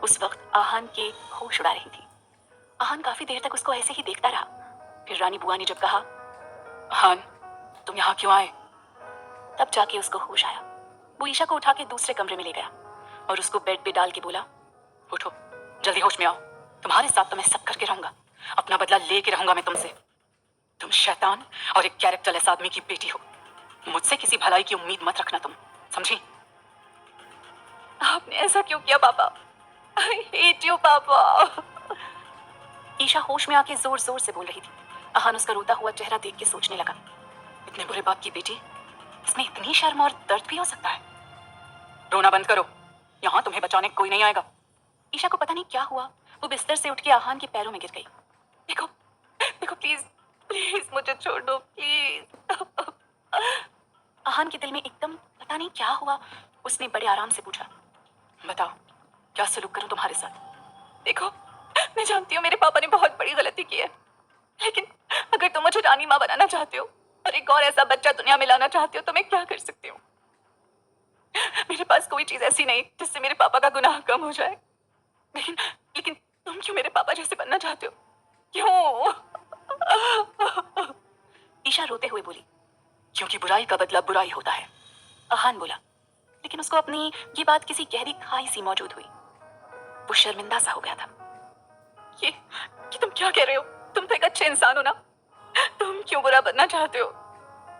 उस वक्त आहान के होश उड़ा रही थी। आहान काफी देर तक उसको ऐसे ही देखता रहा। फिर रानी बुआ ने जब कहा, आहान तुम यहाँ क्यों आए, तब जाके उसको होश आया। वो ईशा को उठा के दूसरे कमरे में ले गया और उसको बेड पे डाल के बोला, उठो जल्दी होश में आओ, तुम्हारे साथ तो मैं सब करके रहूंगा, अपना बदला लेके रहूंगा मैं तुमसे। तुम शैतान और एक कैरेक्टरलेस आदमी की बेटी हो, मुझसे किसी भलाई की उम्मीद मत रखना तुम, समझी? आपने ऐसा क्यों किया पापा? I hate you पापा। ईशा होश में आके जोर जोर से बोल रही थी। आहान उसका रोता हुआ चेहरा देख के सोचने लगा, इतने बुरे बाप की बेटी, इसमें इतनी शर्म और दर्द भी हो सकता है। रोना बंद करो, यहाँ तुम्हें बचाने कोई नहीं आएगा। ईशा को पता नहीं क्या हुआ, वो बिस्तर से उठ के आहान के पैरों में गिर गई। देखो देखो प्लीज प्लीज मुझे छोड़ दो प्लीज। आहान के दिल में एकदम पता नहीं क्या हुआ। उसने बड़े आराम से पूछा, बताओ क्या सलूक करूं तुम्हारे साथ? देखो मैं जानती हूँ मेरे पापा ने बहुत बड़ी गलती की है, लेकिन अगर तुम मुझे रानी माँ बनाना चाहते हो और एक और ऐसा बच्चा दुनिया में लाना चाहते हो तो मैं क्या कर सकती हूँ? मेरे पास कोई चीज ऐसी नहीं जिससे मेरे पापा का गुनाह कम हो जाए, लेकिन लेकिन तुम क्यों मेरे पापा जैसे बनना चाहते हो? क्यों? ईशा रोते हुए बोली, क्योंकि बुराई का बदला बुराई होता है। आहान बोला, लेकिन उसको अपनी ये बात किसी गहरी खाई सी मौजूद हुई। वो शर्मिंदा सा हो गया था। ये तुम क्या कह रहे हो? तुम तो एक अच्छे इंसान हो ना, तुम क्यों बुरा बनना चाहते हो?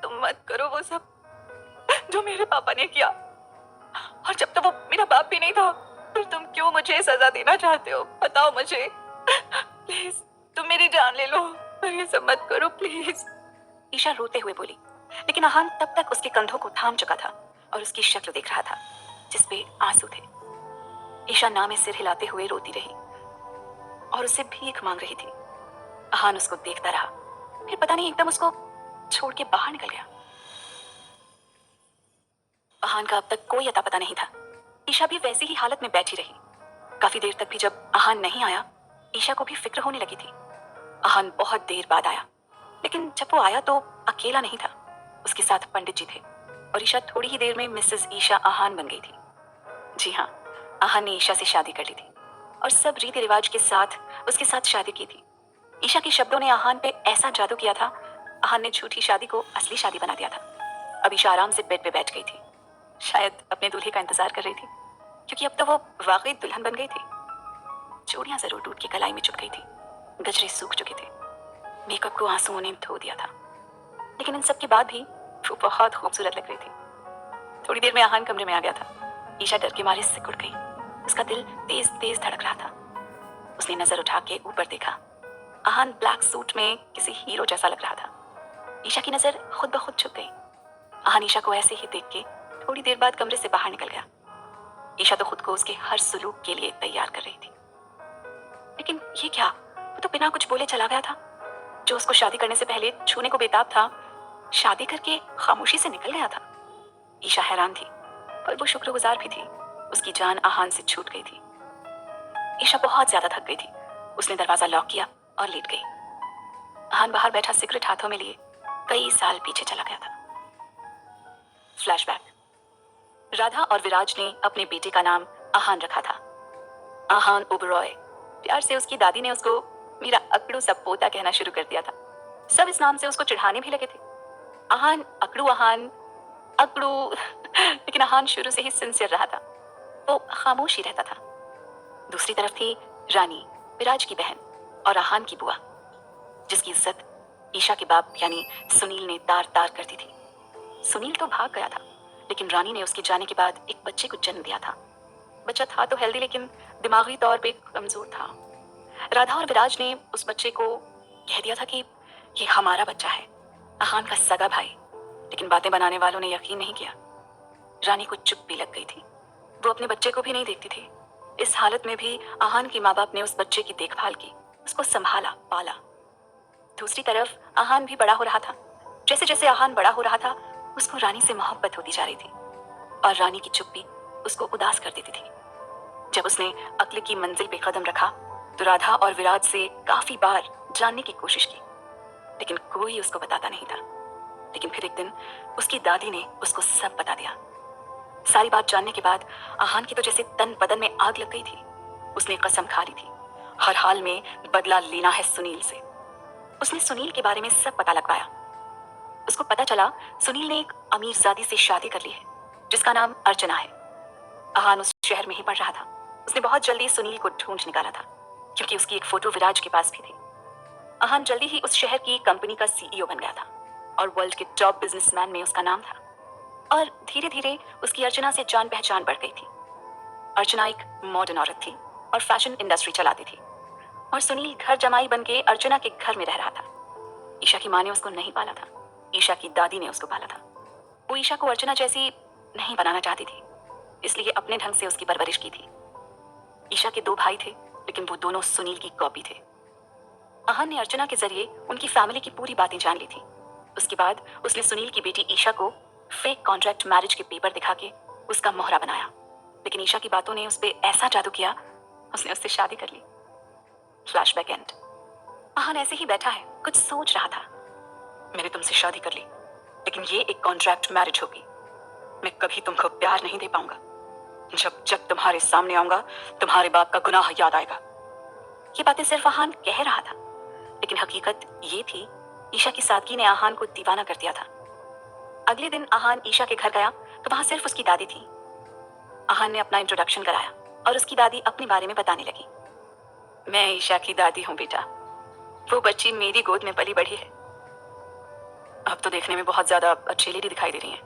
तुम मत करो वो सब जो मेरे पापा ने किया, और जब तक वो मेरा बाप भी नहीं था, फिर तुम क्यों मुझे सजा देना चाहते हो? बताओ मुझे प्लीज, तुम मेरी जान ले लो, पर ये सब मत करो प्लीज। ईशा रोते हुए बोली, लेकिन आहान तब तक उसके कंधों को थाम चुका था और उसकी शक्ल देख रहा था जिसपे आंसू थे। ईशा ना में सिर हिलाते हुए रोती रही और उसे भीख मांग रही थी। आहान उसको देखता रहा, फिर पता नहीं एकदम उसको छोड़ के बाहर निकल गया। आहान का अब तक कोई अता पता नहीं था। ईशा भी वैसी ही हालत में बैठी रही। काफी देर तक भी जब आहान नहीं आया, ईशा को भी फिक्र होने लगी थी। आहान बहुत देर बाद आया, लेकिन जब वो आया तो अकेला नहीं था, उसके साथ पंडित जी थे और ईशा थोड़ी ही देर में मिसेस ईशा आहान बन गई थी। जी हाँ, आहान ने ईशा से शादी कर ली थी और सब रीति रिवाज के साथ उसके साथ शादी की थी। ईशा के शब्दों ने आहान पे ऐसा जादू किया था, आहान ने झूठी शादी को असली शादी बना दिया था। अब ईशा आराम से बेड पे बैठ गई थी, शायद अपने दूल्हे का इंतजार कर रही थी, क्योंकि अब तो वो वाकई दुल्हन बन गई थी। चूड़ियां जरूर टूट के कलाई में चुभ गई थी, गजरे सूख चुके थे, मेकअप को आंसुओं ने धो दिया था, लेकिन इन सब के बाद भी वो बहुत खूबसूरत लग रही थी। थोड़ी देर में आहान कमरे में आ गया था। ईशा डर के मारे सिकुड़ गई, उसका दिल तेज तेज धड़क रहा था। उसने नजर उठा के ऊपर देखा। आहान ब्लैक सूट में किसी हीरो जैसा लग रहा था। ईशा की नजर खुद ब खुद छुप गई। आहान ईशा को ऐसे ही देख के थोड़ी देर बाद कमरे से बाहर निकल गया। ईशा तो खुद को उसके हर सलूक के लिए तैयार कर रही थी, लेकिन ये क्या, वो तो बिना कुछ बोले चला गया था। जो उसको शादी करने से पहले छूने को बेताब था, शादी करके खामोशी से निकल गया था। ईशा हैरान थी, पर वो शुक्रगुजार भी थी। उसकी जान आहान से छूट गई थी। ईशा बहुत ज्यादा थक गई थी। उसने दरवाजा लॉक किया और लेट गई। आहान बाहर बैठा सिगरेट हाथों में लिए कई साल पीछे चला गया था। फ्लैशबैक। राधा और विराज ने अपने बेटे का नाम आहान रखा था, आहान ओबरॉय। प्यार से उसकी दादी ने उसको मेरा अकड़ू सा पोता कहना शुरू कर दिया था। सब इस नाम से उसको चिढ़ाने भी लगे थे, आहान अकड़ू आहान अकड़ू। लेकिन आहान शुरू से ही सिंसियर रहा था, वो खामोश ही रहता था। दूसरी तरफ थी रानी, विराज की बहन और आहान की बुआ, जिसकी इज्जत ईशा के बाप यानी सुनील ने तार तार कर दी थी। सुनील तो भाग गया था, लेकिन रानी ने उसके जाने के बाद एक बच्चे को जन्म दिया था। बच्चा था तो हेल्दी, लेकिन दिमागी तौर पे कमजोर था। राधा और विराज ने उस बच्चे को कह दिया था कि ये हमारा बच्चा है, आहान का सगा भाई, लेकिन बातें बनाने वालों ने यकीन नहीं किया। रानी को चुप्पी लग गई थी। वो अपने बच्चे को भी नहीं देखती थी। इस हालत में भी आहान के माँ बाप ने उस बच्चे की देखभाल की, उसको संभाला, पाला। दूसरी तरफ आहान भी बड़ा हो रहा था। जैसे जैसे आहान बड़ा हो रहा था, उसको रानी से मोहब्बत होती जा रही थी और रानी की चुप्पी उसको उदास कर देती थी। जब उसने अक्ल की मंजिल पे कदम रखा तो राधा और विराट से काफी बार जानने की कोशिश की, लेकिन कोई उसको बताता नहीं था। लेकिन फिर एक दिन उसकी दादी ने उसको सब बता दिया। सारी बात जानने के बाद आहान की तो जैसे तन बदन में आग लग गई थी। उसने कसम खा ली थी हर हाल में बदला लेना है सुनील से। उसने सुनील के बारे में सब पता लग पाया। उसको पता चला सुनील ने एक अमीरजादी से शादी कर ली है जिसका नाम अर्चना है। आहान उस शहर में ही पढ़ रहा था। उसने बहुत जल्दी सुनील को ढूंढ निकाला था क्योंकि उसकी एक फोटो विराज के पास भी थी। आहान जल्दी ही उस शहर की कंपनी का सीईओ बन गया था और वर्ल्ड के टॉप बिजनेसमैन में उसका नाम था। और धीरे धीरे उसकी अर्चना से जान पहचान बढ़ गई थी। अर्चना एक मॉडर्न औरत थी और फैशन इंडस्ट्री चलाती थी और सुनील घर जमाई बन के अर्चना के घर में रह रहा था। ईशा की माँ ने उसको नहीं पाला था, ईशा की दादी ने उसको पाला था। वो ईशा को अर्चना जैसी नहीं बनाना चाहती थी, इसलिए अपने ढंग से उसकी परवरिश की थी। ईशा के 2 भाई थे, लेकिन वो दोनों सुनील की कॉपी थे। आहान ने अर्चना के जरिए उनकी फैमिली की पूरी बातें जान ली थी। उसके बाद उसने सुनील की बेटी ईशा को फेक कॉन्ट्रैक्ट मैरिज के पेपर दिखा के उसका मोहरा बनाया, लेकिन ईशा की बातों ने उस पर ऐसा जादू किया, उसने उससे शादी कर ली। Flashback and. आहान ऐसे ही बैठा है, कुछ सोच रहा था। मैंने तुमसे शादी कर ली, लेकिन ये एक कॉन्ट्रैक्ट मैरिज होगी। मैं कभी तुमको प्यार नहीं दे पाऊंगा। जब जब तुम्हारे सामने आऊंगा तुम्हारे बाप का गुनाह याद आएगा। ये बातें सिर्फ आहान कह रहा था, लेकिन हकीकत ये थी ईशा की सादगी ने आहान को दीवाना कर दिया था। अगले दिन आहान ईशा के घर गया तो वहां सिर्फ उसकी दादी थी। आहान ने अपना इंट्रोडक्शन कराया और उसकी दादी अपने बारे में बताने लगी। मैं ईशा की दादी हूँ बेटा, वो बच्ची मेरी गोद में पली बढ़ी है। अब तो देखने में बहुत ज्यादा अच्छी लेडी दिखाई दे रही है।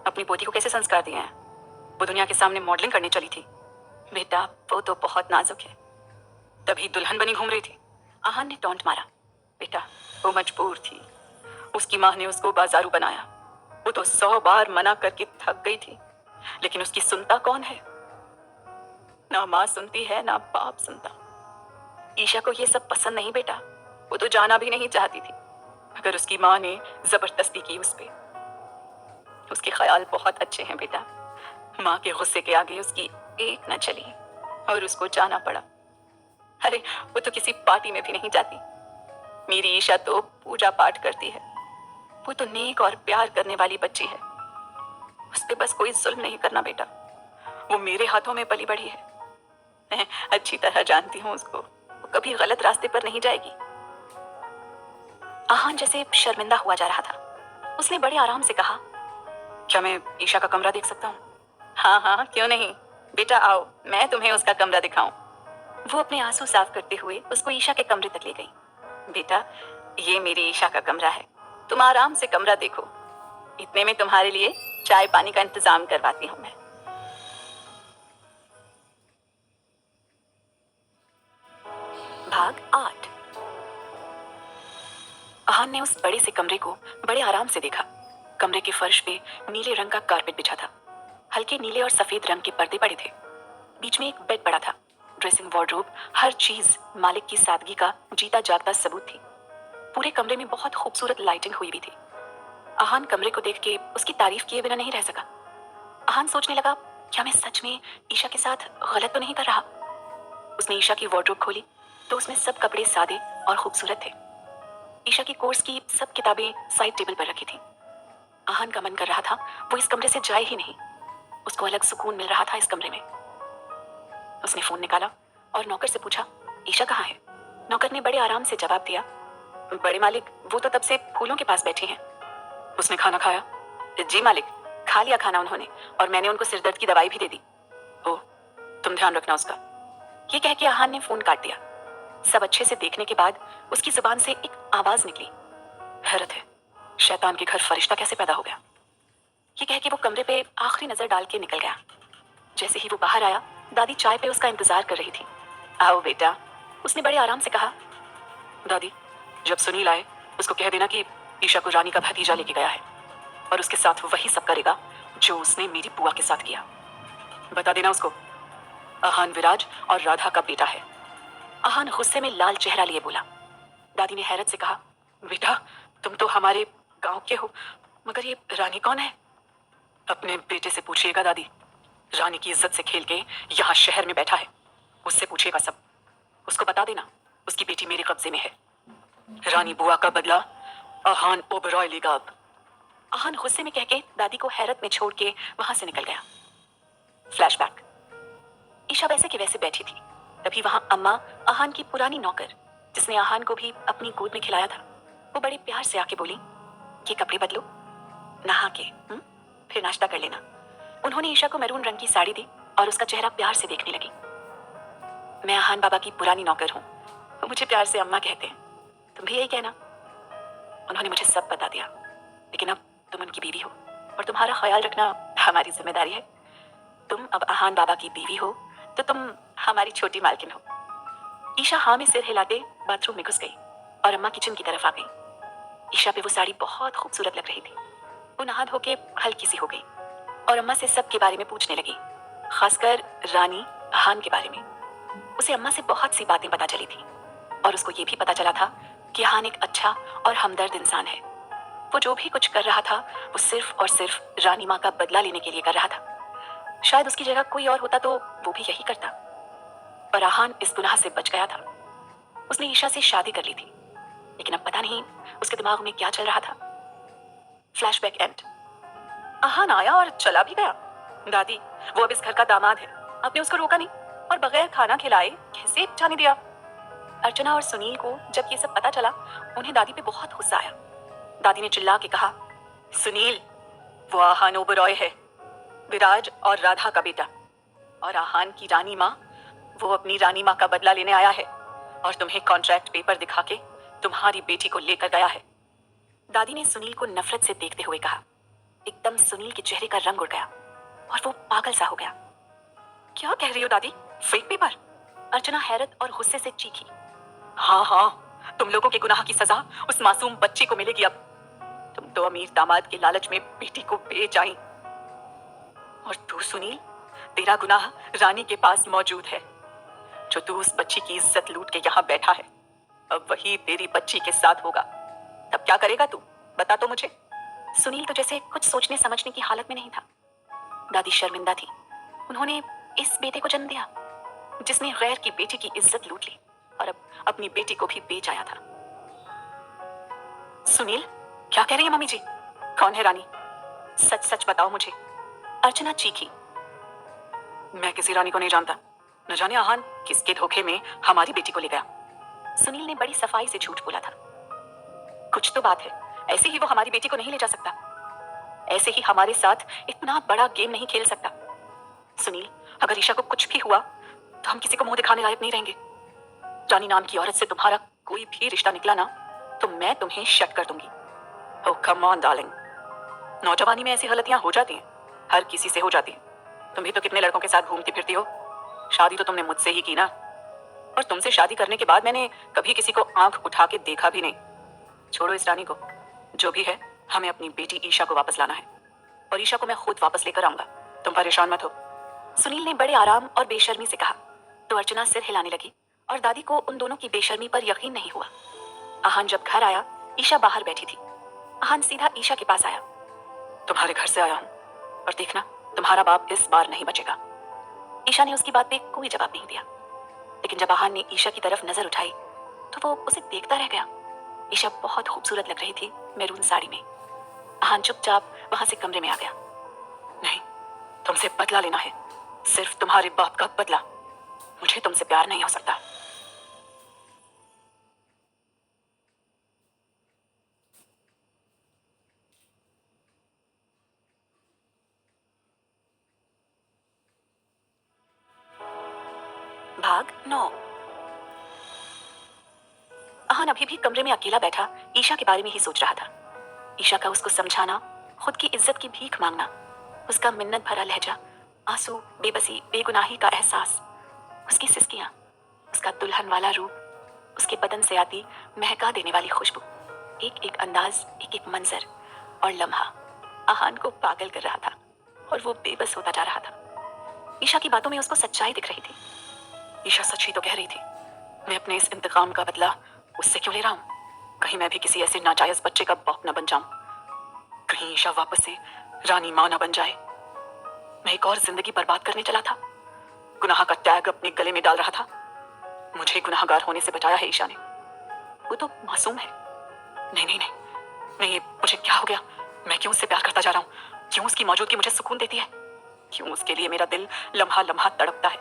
अपनी पोती को कैसे संस्कार दिए हैं? वो दुनिया के सामने मॉडलिंग करने चली थी। बेटा वो तो बहुत नाजुक है, तभी दुल्हन बनी घूम रही थी। आहान ने टॉन्ट मारा। बेटा वो मजबूर थी, उसकी माँ ने उसको बाजारू बनाया। वो तो 100 बार मना करके थक गई थी, लेकिन उसकी सुनता कौन है? ना माँ सुनती है ना बाप सुनता। ईशा को ये सब पसंद नहीं बेटा, वो तो जाना भी नहीं चाहती थी, मगर उसकी माँ ने जबरदस्ती की उस पे। उसके ख्याल बहुत अच्छे हैं बेटा। माँ के गुस्से के आगे उसकी एक न चली और उसको जाना पड़ा। अरे वो तो किसी पार्टी में भी नहीं जाती। मेरी ईशा तो पूजा पाठ करती है। वो तो नेक और प्यार करने वाली बच्ची है। उस पे बस कोई जुल्म नहीं करना बेटा। वो मेरे हाथों में पली बढ़ी है। मैं अच्छी तरह जानती हूँ उसको, वो कभी गलत रास्ते पर नहीं जाएगी। आहान जैसे शर्मिंदा हुआ जा रहा था। उसने बड़े आराम से कहा, क्या मैं ईशा का कमरा देख सकता हूँ? हाँ हाँ क्यों नहीं बेटा, आओ मैं तुम्हें उसका कमरा दिखाऊं। वो अपने आंसू साफ करते हुए उसको ईशा के कमरे तक ले गई। बेटा ये मेरी ईशा का कमरा है, तुम आराम से कमरा देखो। इतने में तुम्हारे लिए चाय पानी का इंतजाम करवाती हूँ मैं। भाग 8। आहान ने उस बड़े से कमरे को बड़े आराम से देखा। कमरे के फर्श पे नीले रंग का कारपेट बिछा था। हल्के नीले और सफेद रंग के पर्दे पड़े थे। बीच में एक बेड पड़ा था। ड्रेसिंग वार्डरोब, हर चीज मालिक की सादगी का जीता जागता सबूत थी। पूरे कमरे में बहुत खूबसूरत लाइटिंग हुई भी थी। आहान कमरे को देख के उसकी तारीफ किए बिना नहीं रह सका। आहान सोचने लगा, क्या मैं सच में ईशा के साथ गलत तो नहीं कर रहा? उसने ईशा की वार्डरोब खोली तो उसमें सब कपड़े सादे और खूबसूरत थे। ईशा की कोर्स की सब किताबें साइड टेबल पर रखी थी। आहान का मन कर रहा था वो इस कमरे से जाए ही नहीं। उसको अलग सुकून मिल रहा था इस कमरे में। उसने फोन निकाला और नौकर से पूछा, ईशा कहाँ है? नौकर ने बड़े आराम से जवाब दिया, बड़े मालिक वो तो तब से फूलों के पास बैठी हैं। उसने खाना खाया? जी मालिक, खा लिया खाना उन्होंने, और मैंने उनको सिरदर्द की दवाई भी दे दी। ओह, तुम ध्यान रखना उसका। ये कह के आहान ने फोन काट दिया। सब अच्छे से देखने के बाद उसकी जुबान से एक आवाज निकली, हैरत है, शैतान के घर फरिश्ता कैसे पैदा हो गया। ये कह के वो कमरे पे आखिरी नजर डाल के निकल गया। जैसे ही वो बाहर आया, दादी चाय पे उसका इंतजार कर रही थी। आओ बेटा, उसने बड़े आराम से कहा। दादी, जब सुनील आए उसको कह देना कि ईशा को रानी का भतीजा लेके गया है और उसके साथ वही सब करेगा जो उसने मेरी बुआ के साथ किया। बता देना उसको, आहान विराज और राधा का बेटा है। आहान गुस्से में लाल चेहरा लिए बोला। दादी ने हैरत से कहा, बेटा तुम तो हमारे गांव के हो, मगर ये रानी कौन है? अपने बेटे से पूछिएगा दादी, रानी की इज्जत से खेल के यहाँ शहर में बैठा है, उससे पूछिएगा सब। उसको बता देना उसकी बेटी मेरे कब्जे में है। रानी बुआ का बदला आहान ओबरॉय लेगा अब। आहान गुस्से में कहके दादी को हैरत में छोड़ के वहां से निकल गया। फ्लैशबैक। ईशा वैसे के वैसे बैठी थी, तभी वहां अम्मा, आहान की पुरानी नौकर, जिसने आहान को भी अपनी गोद में खिलाया था, वो बड़े प्यार से आके बोली, ये कपड़े बदलो, नहा के फिर नाश्ता कर लेना। उन्होंने ईशा को मैरून रंग की साड़ी दी और उसका चेहरा प्यार से देखने लगी। मैं आहान बाबा की पुरानी नौकर हूँ, वो मुझे प्यार से अम्मा कहते हैं, तुम भी यही कहना। उन्होंने मुझे सब बता दिया, लेकिन अब तुम उनकी बीवी हो और तुम्हारा ख्याल रखना हमारी जिम्मेदारी है। तुम अब आहान बाबा की बीवी हो तो तुम हमारी छोटी मालकिन हो। ईशा हाँ में सिर हिलाते बाथरूम में घुस गई और अम्मा किचन की तरफ आ गई। ईशा पे वो साड़ी बहुत खूबसूरत लग रही थी। वो नहा धो के हल्की सी हो गई और अम्मा से सब के बारे में पूछने लगी, खासकर रानी आहान के बारे में। उसे अम्मा से बहुत सी बातें पता चली थी और उसको ये भी पता चला था कि आहान एक अच्छा और हमदर्द इंसान है। वो जो भी कुछ कर रहा था वो सिर्फ और सिर्फ रानी माँ का बदला लेने के लिए कर रहा था। शायद उसकी जगह कोई और होता तो वो भी यही करता, पर आहान इस गुनाह से बच गया था। उसने ईशा से शादी कर ली थी, लेकिन अब पता नहीं उसके दिमाग में क्या चल रहा था। Flashback and. आहान आया और चला भी गया। दादी, वो अब इस घर का दामाद है, आपने उसको रोका नहीं और बगैर खाना खिलाए कैसे जाने दिया? अर्चना और सुनील को जब ये सब पता चला, उन्हें दादी पे बहुत गुस्सा आया। दादी ने चिल्ला के कहा, सुनील, वो आहान ओबरॉय है, विराज और राधा का बेटा, और आहान की रानी माँ, वो अपनी रानी माँ का बदला लेने आया है और तुम्हें कॉन्ट्रैक्ट पेपर दिखा के तुम्हारी बेटी को लेकर गया है। दादी ने सुनील को नफरत से देखते हुए कहा। एकदम सुनील के चेहरे का रंग उड़ गया और वो पागल सा हो गया। क्या कह रही हो दादी, फेक पेपर? अर्चना हैरत और गुस्से से चीखी। हाँ हाँ, तुम लोगों के गुनाह की सजा उस मासूम बच्ची को मिलेगी अब। तुम तो अमीर दामाद के लालच में बेटी को बेच आई, और तू सुनील, तेरा गुनाह रानी के पास मौजूद है। जो तू उस बच्ची की इज्जत लूट के यहाँ बैठा है, अब वही तेरी बच्ची के साथ होगा। तब क्या करेगा तू, बता तो मुझे। सुनील तो जैसे कुछ सोचने समझने की हालत में नहीं था। दादी शर्मिंदा थी। उन्होंने इस बेटे को जन्म दिया जिसने गैर की बेटी की इज्जत लूट ली और अब अपनी बेटी को भी बेच आया था। सुनील, क्या कह रही है मम्मी जी? कौन है रानी? सच सच बताओ मुझे। अर्चना चीखी। मैं किसी रानी को नहीं जानता, न जाने आहान किसके धोखे में हमारी बेटी को ले गया। सुनील ने बड़ी सफाई से झूठ बोला था। कुछ तो बात है, ऐसे ही वो हमारी बेटी को नहीं ले जा सकता, ऐसे ही हमारे साथ इतना बड़ा गेम नहीं खेल सकता। सुनील, अगर ईशा को कुछ भी हुआ तो हम किसी को मुंह दिखाने लायक नहीं रहेंगे। रानी नाम की औरत से तुम्हारा कोई भी रिश्ता निकला ना तो मैं तुम्हें शट कर दूंगी। ओह कम ऑन डार्लिंग, नौजवानी में ऐसी गलतियां हो जाती हैं, हर किसी से हो जाती हैं। तुम भी तो कितने लड़कों के साथ घूमती फिरती हो। शादी तो तुमने मुझसे ही की ना, और तुमसे शादी करने के बाद मैंने कभी किसी को आंख उठा के देखा भी नहीं। छोड़ो इस रानी को, जो भी है हमें अपनी बेटी ईशा को वापस लाना है, और ईशा को मैं खुद वापस लेकर आऊंगा, तुम परेशान मत हो। सुनील ने बड़े आराम और बेशर्मी से कहा तो अर्चना सिर हिलाने लगी और दादी को उन दोनों की बेशर्मी पर यकीन नहीं हुआ। आहान जब घर आया, ईशा बाहर बैठी थी। आहान सीधा ईशा के पास आया। तुम्हारे घर से आया हूं और देखना तुम्हारा बाप इस बार नहीं बचेगा। ईशा ने उसकी बात पे कोई जवाब नहीं दिया, लेकिन जब आहान ने ईशा की तरफ नजर उठाई तो वो उसे देखता रह गया। ईशा बहुत खूबसूरत लग रही थी मैरून साड़ी में। आहान चुपचाप वहां से कमरे में आ गया। नहीं, तुमसे बदला लेना है, सिर्फ तुम्हारे बाप का बदला। मुझे तुमसे प्यार नहीं हो सकता। भाग 9। आहान अभी भी कमरे में अकेला बैठा ईशा के बारे में ही सोच रहा था। ईशा का उसको समझाना, खुद की इज्जत की भीख मांगना, उसका मिन्नत भरा लहजा, आंसू, बेबसी, बेगुनाही का एहसास, उसकी सिसकियां, उसका दुल्हन वाला रूप, उसके बदन से आती महका देने वाली खुशबू, एक एक अंदाज, एक एक मंजर और लम्हा आहान को पागल कर रहा था और वो बेबस होता जा रहा था। ईशा की बातों में उसको सच्चाई दिख रही थी। ईशा सच ही तो कह रही थी। मैं अपने इस इंतकाम का बदला उससे क्यों ले रहा हूँ? कहीं मैं भी किसी ऐसे नाजायज बच्चे का बाप न बन जाऊं। कहीं ईशा वापस से रानी माँ न बन जाए। मैं एक और जिंदगी बर्बाद करने चला था। गुनाह का टैग अपने गले में डाल रहा था। मुझे गुनाहगार होने से बचाया है ईशा ने। वो तो मासूम है। नहीं नहीं नहीं, नहीं, मुझे क्या हो गया? मैं क्यों उससे प्यार करता जा रहा हूँ? क्यों उसकी मौजूदगी मुझे सुकून देती है? क्यों उसके लिए मेरा दिल लम्हा लम्हा तड़पता है?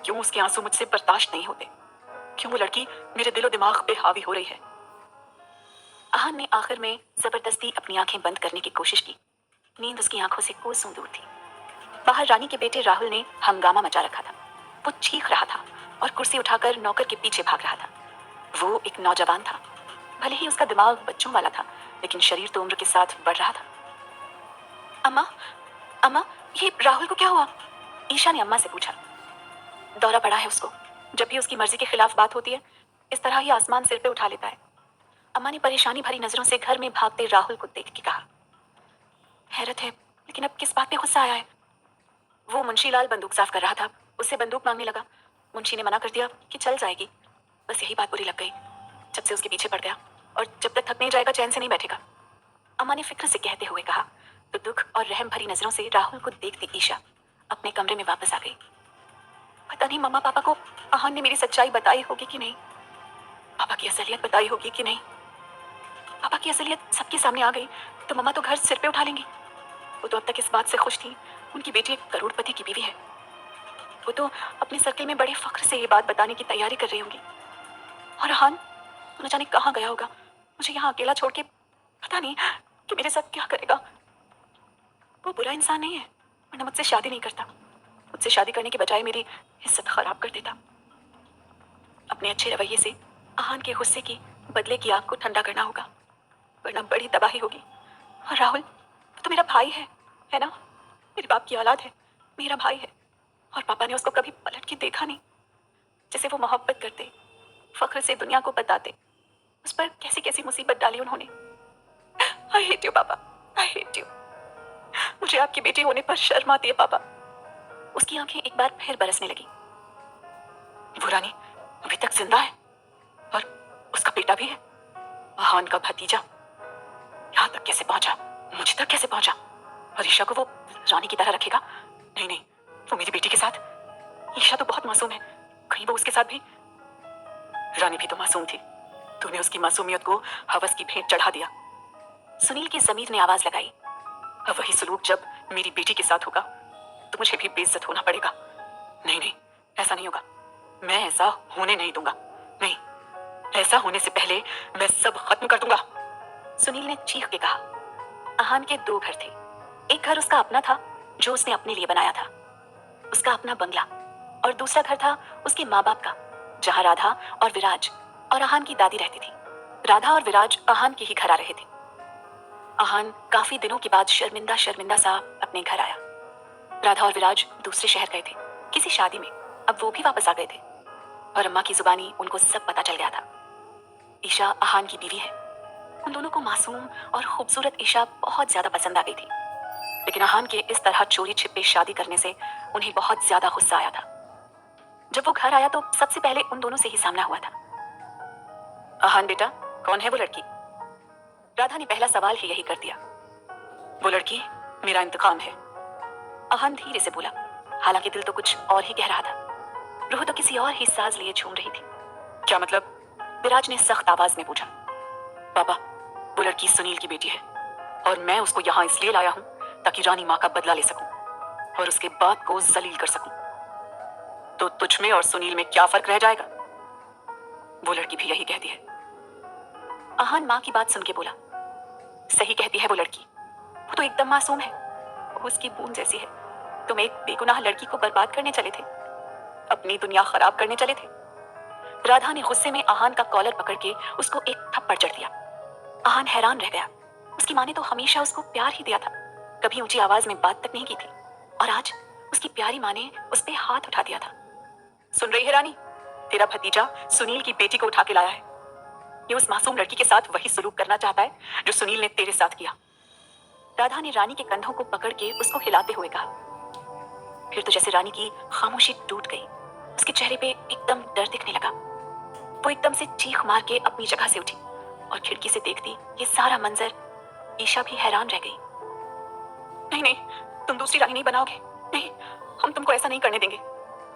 क्यों उसके आंसू मुझसे बर्दाश्त नहीं होते? क्यों वो लड़की मेरे दिलो दिमाग पे हावी हो रही है? आहान ने आखिर में जबरदस्ती अपनी आंखें बंद करने की कोशिश की। नींद उसकी आंखों से कोसों दूर थी। बाहर रानी के बेटे राहुल ने हंगामा मचा रखा था। वो चीख रहा था और कुर्सी उठाकर नौकर के पीछे भाग रहा था। वो एक नौजवान था। भले ही उसका दिमाग बच्चों वाला था, लेकिन शरीर तो उम्र के साथ बढ़ रहा था। अम्मा, अम्मा, ये राहुल को क्या हुआ? ईशा ने अम्मा से पूछा। दौरा पड़ा है उसको। जब भी उसकी मर्जी के खिलाफ बात होती है, इस तरह ही आसमान सिर पे उठा लेता है। अम्मा ने परेशानी भरी नजरों से घर में भागते राहुल को देख के कहा। हैरत है, लेकिन अब किस बात पे गुस्सा आया है? वो मुंशीलाल बंदूक साफ कर रहा था, उससे बंदूक मांगने लगा। मुंशी ने मना कर दिया कि चल जाएगी। बस यही बात बुरी लग गई। जब से उसके पीछे पड़ गया और जब तक थक नहीं जाएगा चैन से नहीं बैठेगा। अम्मा ने फिक्र से कहते हुए कहा तो दुख और रहम भरी नजरों से राहुल को देखती ईशा अपने कमरे में वापस आ गई। पता नहीं मम्मा पापा को आहान ने मेरी सच्चाई बताई होगी कि नहीं, पापा की असलियत बताई होगी कि नहीं। पापा की असलियत सबके सामने आ गई तो मम्मा तो घर सिर पे उठा लेंगी। वो तो अब तक इस बात से खुश थी उनकी बेटी एक करोड़पति की बीवी है। वो तो अपने सर्कल में बड़े फख्र से ये बात बताने की तैयारी कर रही होंगी। और आहान तो न जाने कहाँ गया होगा, मुझे यहाँ अकेला छोड़ के। पता नहीं कि मेरे साथ क्या करेगा। वो बुरा इंसान नहीं है, वरना मुझसे शादी नहीं करता। मुझसे शादी करने के बजाय मेरी इज्जत खराब कर देता। अपने अच्छे रवैये से आहान के गुस्से की बदले की आग को ठंडा करना होगा, वरना बड़ी तबाही होगी। और राहुल तो मेरा भाई है ना? मेरे बाप की औलाद है, मेरा भाई है। और पापा ने उसको कभी पलट के देखा नहीं। जैसे वो मोहब्बत करते, फख्र से दुनिया को बताते, उस पर कैसी कैसी मुसीबत डाली उन्होंने। आई हेट यू पापा, आई हेट यू। मुझे आपकी बेटी होने पर शर्म आती है पापा। उसकी आंखें एक बार फिर बरसने लगी। वो रानी अभी तक जिंदा है और उसका बेटा भी है, आहान का भतीजा। यहाँ तक कैसे पहुंचा? मुझ तक कैसे पहुंचा? और ईशा को वो रानी की तरह रखेगा? नहीं नहीं, वो मेरी बेटी के साथ। ईशा तो बहुत मासूम है, कहीं वो उसके साथ भी। रानी भी तो मासूम थी। तूने उसकी मासूमियत को हवस की भेंट चढ़ा दिया। सुनील की जमीर ने आवाज लगाई। अब वही सलूक जब मेरी बेटी के साथ होगा तो मुझे भी बेइज्जत होना पड़ेगा। नहीं नहीं, ऐसा नहीं होगा। मैं ऐसा होने नहीं दूंगा। नहीं, ऐसा होने से पहले मैं सब खत्म कर दूंगा। सुनील ने चीख के कहा। आहान के दो घर थे। एक घर उसका अपना था जो उसने अपने लिए बनाया था, उसका अपना बंगला। और दूसरा घर था उसके माँ बाप का, जहाँ राधा और विराज और आहान की दादी रहती थी। राधा और विराज आहान के ही घर आ रहे थे। आहान काफी दिनों के बाद शर्मिंदा शर्मिंदा सा अपने घर आया। राधा और विराज दूसरे शहर गए थे किसी शादी में, अब वो भी वापस आ गए थे। और अम्मा की जुबानी उनको सब पता चल गया था। ईशा आहान की बीवी है। उन दोनों को मासूम और खूबसूरत ईशा बहुत ज्यादा पसंद आ गई थी, लेकिन आहान के इस तरह चोरी छिपे शादी करने से उन्हें बहुत ज्यादा गुस्सा आया था। जब वो घर आया तो सबसे पहले उन दोनों से ही सामना हुआ था। आहान बेटा, कौन है वो लड़की? राधा ने पहला सवाल ही यही कर दिया। वो लड़की मेरा इंतकाम है, आहान धीरे से बोला, हालांकि दिल तो कुछ और ही कह रहा था। रूह तो किसी और ही साज लिए झूम रही थी। क्या मतलब? विराज ने सख्त आवाज में पूछा। पापा, वो लड़की सुनील की बेटी है और मैं उसको यहाँ इसलिए लाया हूँ ताकि रानी माँ का बदला ले सकूं और उसके बाप को जलील कर सकूं। तो तुझ में और सुनील में क्या फर्क रह जाएगा? वो लड़की भी यही कहती है। आहान माँ की बात सुन के बोला, सही कहती है वो लड़की। वो तो एकदम मासूम है, वो उसकी बूंद जैसी है। तुम एक बेगुनाह लड़की को बर्बाद करने चले थे, अपनी दुनिया खराब करने चले थे। राधा ने गुस्से में आहान का कॉलर पकड़ के उसको एक थप्पड़ जड़ दिया। आहान हैरान रह गया। उसकी माँ ने तो हमेशा उसको प्यार ही दिया था, कभी ऊंची आवाज में बात तक नहीं की थी। और आज उसकी प्यारी माँ ने उस पे हाथ उठा दिया था। सुन रही है रानी, तेरा भतीजा सुनील की बेटी को उठा के लाया है। ये उस मासूम लड़की के साथ वही सलूक करना चाहता है जो सुनील ने तेरे साथ किया। राधा ने रानी के कंधों को पकड़ के उसको हिलाते हुए कहा। फिर तो जैसे रानी की खामोशी टूट गई, उसके चेहरे पे एकदम डर दिखने लगा। वो एकदम से चीख मार के अपनी जगह से उठी और खिड़की से देखती ये सारा मंजर ईशा भी हैरान रह गई। नहीं नहीं, तुम दूसरी रानी नहीं बनाओगे, नहीं, हम तुमको ऐसा नहीं करने देंगे,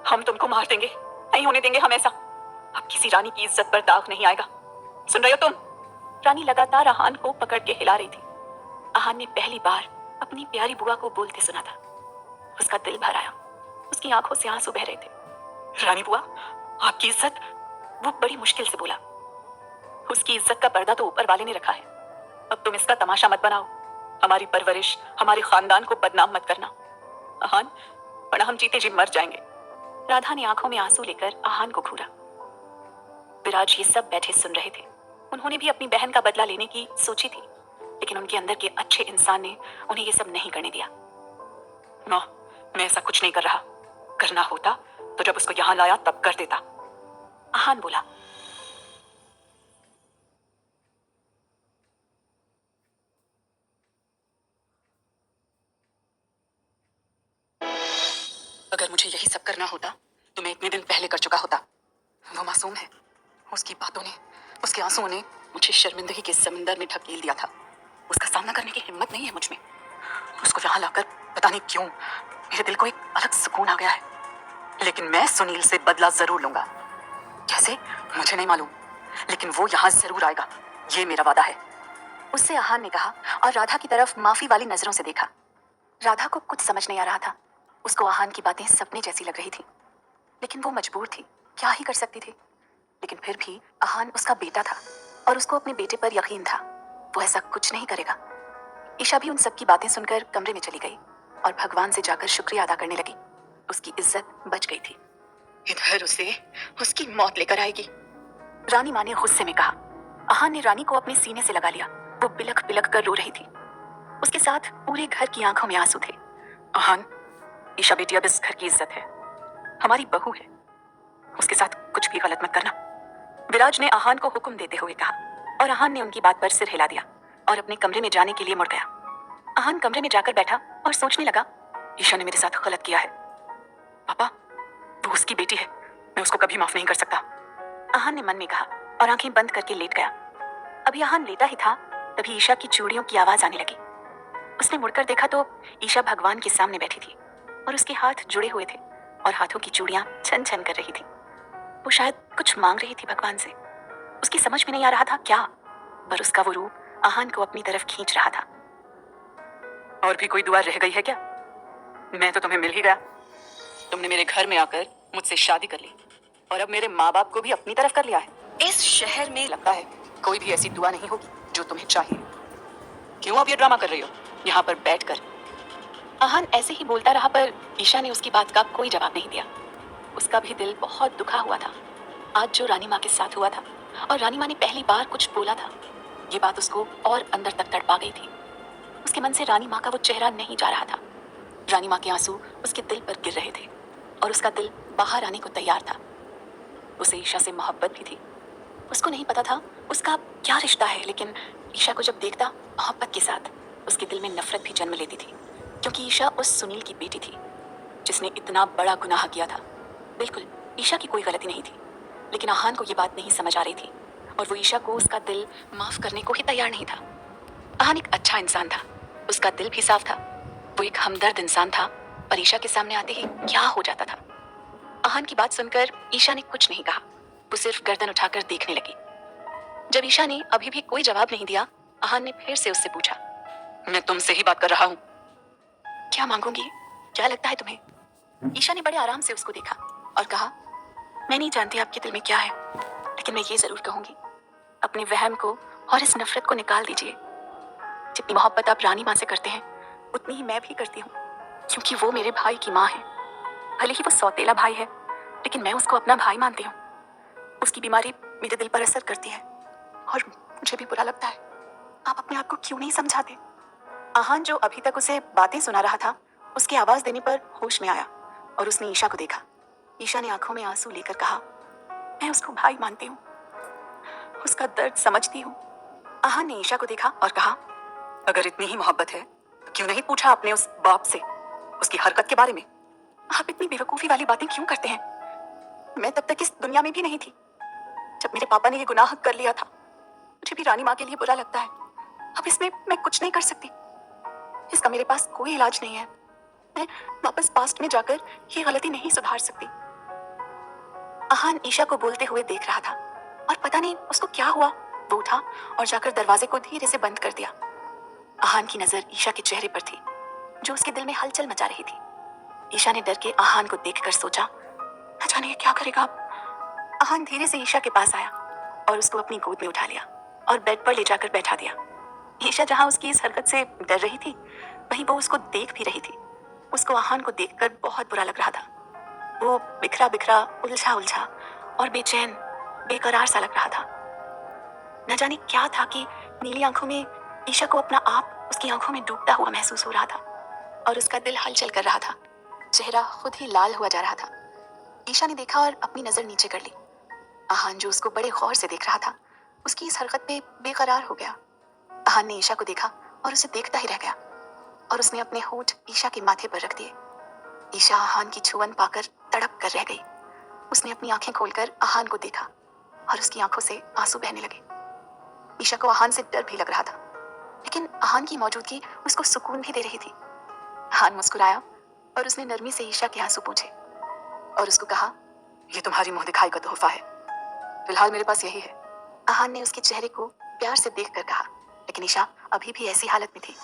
हम तुमको मार देंगे, नहीं होने देंगे हम ऐसा। अब किसी रानी की इज्जत पर दाग नहीं आएगा, सुन रहे हो तुम? रानी लगातार आहान को पकड़ के हिला रही थी। आहान ने पहली बार अपनी प्यारी बुआ को बोलते सुना था। उसका दिल भर आया, उसकी आंखों से आंसू बह रहे थे। रानी बुआ, आपकी इज्जत? वो बड़ी मुश्किल से बोला। उसकी इज्जत का पर्दा तो ऊपर वाले ने रखा है, अब तुम इसका तमाशा मत बनाओ। हमारी परवरिश, हमारे खानदान को बदनाम मत करना। आहान, वरना हम जीते जी मर जाएंगे। राधा ने आंखों में आंसू लेकर आहान को घूरा। विराज ये सब बैठे सुन रहे थे। उन्होंने भी अपनी बहन का बदला लेने की सोची थी, लेकिन उनके अंदर के अच्छे इंसान ने उन्हें ये सब नहीं करने दिया। माँ, मैं ऐसा कुछ नहीं कर रहा। करना होता तो जब उसको यहां लाया तब कर देता, आहान बोला। अगर मुझे यही सब करना होता तो मैं इतने दिन पहले कर चुका होता। वो मासूम है, उसकी बातों ने, उसके आंसुओं ने मुझे शर्मिंदगी के समंदर में ढकेल दिया था। उसका सामना करने की हिम्मत नहीं है मुझ में। उसको यहाँ लाकर पता नहीं क्यों मेरे दिल को एक अलग सुकून आ गया है। लेकिन मैं सुनील से बदला जरूर लूंगा। कैसे, मुझे नहीं मालूम, लेकिन वो यहाँ जरूर आएगा, ये मेरा वादा है। उससे आहान ने कहा और राधा की तरफ माफी वाली नजरों से देखा। राधा को कुछ समझ नहीं आ रहा था। उसको आहान की बातें सपने जैसी लग रही थी, लेकिन वो मजबूर थी, क्या ही कर सकती थी। लेकिन फिर भी आहान उसका बेटा था और उसको अपने बेटे पर यकीन था, वो ऐसा कुछ नहीं करेगा। ईशा भी उन सब की बातें सुनकर कमरे में चली गई और भगवान से जाकर शुक्रिया अदा करने लगी। उसकी इज्जत बच गई थी। इधर उसे उसकी मौत लेकर आएगी, रानी माँ ने गुस्से में कहा। आहान ने रानी को अपने सीने से लगा लिया। वो बिलख बिलख कर रो रही थी। उसके साथ पूरे घर की आंखों में आंसू थे। आहान, ईशा बेटी अब इस घर की इज्जत है, हमारी बहू है, उसके साथ कुछ भी गलत मत करना, विराज ने आहान को हुक्म देते हुए कहा। और आहान ने उनकी बात पर सिर हिला दिया और अपने कमरे में जाने के लिए मुड़ गया। आहान कमरे में जाकर बैठा और सोचने लगा, ईशा ने मेरे साथ गलत किया है। पापा, वो उसकी बेटी है, मैं उसको कभी माफ नहीं कर सकता, आहान ने मन में कहा और आंखें बंद करके लेट गया। अभी आहान लेटा ही था, तभी ईशा की चूड़ियों की आवाज आने लगी। उसने मुड़कर देखा तो ईशा भगवान के सामने बैठी थी और उसके हाथ जुड़े हुए थे और हाथों की चूड़ियां छन छन कर रही थी। वो शायद कुछ मांग रही थी भगवान से। उसकी समझ में नहीं आ रहा था क्या, पर उसका वो रूप आहान को अपनी तरफ खींच रहा था। और भी कोई दुआ रह गई है क्या? मैं तो तुम्हें मिल ही गया। तुमने मेरे घर में आकर मुझसे शादी कर ली और अब मेरे माँ बाप को भी अपनी तरफ कर लिया है। इस शहर में लगता है कोई भी ऐसी दुआ नहीं होगी जो तुम्हें चाहिए। क्यों आप ये ड्रामा कर रही हो यहाँ पर बैठकर? आहान ऐसे ही बोलता रहा, पर ईशा ने उसकी बात का कोई जवाब नहीं दिया। उसका भी दिल बहुत दुखा हुआ था आज जो रानी माँ के साथ हुआ था, और रानी माँ ने पहली बार कुछ बोला था। ये बात उसको और अंदर तक तड़पा गई थी। उसके मन से रानी माँ का वो चेहरा नहीं जा रहा था। रानी माँ के आंसू उसके दिल पर गिर रहे थे और उसका दिल बाहर आने को तैयार था। उसे ईशा से मोहब्बत भी थी। उसको नहीं पता था उसका क्या रिश्ता है, लेकिन ईशा को जब देखता मोहब्बत के साथ उसके दिल में नफरत भी जन्म लेती थी, क्योंकि ईशा उस सुनील की बेटी थी जिसने इतना बड़ा गुनाह किया था। बिल्कुल ईशा की कोई गलती नहीं थी, लेकिन आहान को ये बात नहीं समझ आ रही थी और वो ईशा को उसका दिल माफ करने को ही तैयार नहीं था। आहान एक अच्छा इंसान था, उसका दिल भी साफ था, वो एक हमदर्द इंसान था, पर ईशा के सामने आते ही क्या हो जाता था। आहान की बात सुनकर ईशा ने कुछ नहीं कहा, वो सिर्फ गर्दन उठाकर देखने लगी। जब ईशा ने अभी भी कोई जवाब नहीं दिया, आहान ने फिर से उससे पूछा, मैं तुमसे ही बात कर रहा हूँ। क्या मांगूंगी, क्या लगता है तुम्हें? ईशा ने बड़े आराम से उसको देखा और कहा, मैं नहीं जानती आपके दिल में क्या है, लेकिन मैं ये जरूर कहूंगी, अपने वहम को और इस नफरत को निकाल दीजिए। जितनी मोहब्बत आप रानी माँ से करते हैं उतनी ही मैं भी करती हूँ, क्योंकि वो मेरे भाई की माँ है। भले ही वो सौतेला भाई है, लेकिन मैं उसको अपना भाई मानती हूँ। उसकी बीमारी मेरे दिल पर असर करती है और मुझे भी बुरा लगता है। आप अपने आप को क्यों नहीं समझाते? आहान जो अभी तक उसे बातें सुना रहा था, उसकी आवाज देने पर होश में आया और उसने ईशा को देखा। ईशा ने आंखों में आंसू लेकर कहा, मैं उसको भाई मानती हूँ, उसका दर्द समझती हूँ। आहान ने ईशा को देखा और कहा, अगर इतनी ही मोहब्बत है तो क्यों नहीं पूछा आपने उस बाप से उसकी हरकत के बारे में? आप इतनी बेवकूफ़ी वाली बातें क्यों करते हैं? मैं तब तक इस दुनिया में भी नहीं थी जब मेरे पापा ने ये गुनाह कर लिया था। मुझे भी रानी माँ के लिए बुरा लगता है। अब इसमें मैं कुछ नहीं कर सकती। इसका मेरे पास कोई इलाज नहीं है। मैं वापस पास्ट में जाकर ये गलती नहीं सुधार सकती। आहान ईशा को बोलते हुए देख रहा था और पता नहीं उसको क्या हुआ। वो उठा और जाकर दरवाजे को धीरे से बंद कर दिया। आहान की नजर ईशा के चेहरे पर थी जो उसके दिल में हलचल मचा रही थी। ईशा ने डर के आहान को देखकर सोचा, न जाने ये क्या करेगा अब। आहान धीरे से ईशा के पास आया और उसको अपनी गोद में उठा लिया और बेड पर ले जाकर बैठा दिया। ईशा जहां उसकी इस हरकत से डर रही थी, वहीं वो उसको देख भी रही थी। उसको आहान को देखकर बहुत बुरा लग रहा था। वो बिखरा बिखरा, उलझा उलझा और बेचैन, बेकरार सा लग रहा था। न जाने क्या था कि नीली आंखों में ईशा को अपना आप उसकी आंखों में डूबता हुआ महसूस हो रहा था और उसका दिल हलचल कर रहा था। चेहरा खुद ही लाल हुआ जा रहा था। ईशा ने देखा और अपनी नजर नीचे कर ली। आहान जो उसको बड़े गौर से देख रहा था, उसकी इस हरकत पे बेकरार हो गया। आहान ने ईशा को देखा और उसे देखता ही रह गया और उसने अपने होंठ ईशा के माथे पर रख दिए। ईशा आहान की छुअन पाकर तड़प कर रह गई। उसने अपनी आंखें खोलकर आहान को देखा और उसकी आंखों से आंसू बहने लगे। ईशा को आहान से डर भी लग रहा था, लेकिन आहान की मौजूदगी उसको सुकून भी दे रही थी। आहान मुस्कुराया और उसने नरमी से ईशा के आंसू पूछे और उसको कहा, ये तुम्हारी मुंह दिखाई का तोहफा है, फिलहाल मेरे पास यही है। आहान ने उसके चेहरे को प्यार से देखकर कहा, लेकिन ईशा अभी भी ऐसी हालत में थी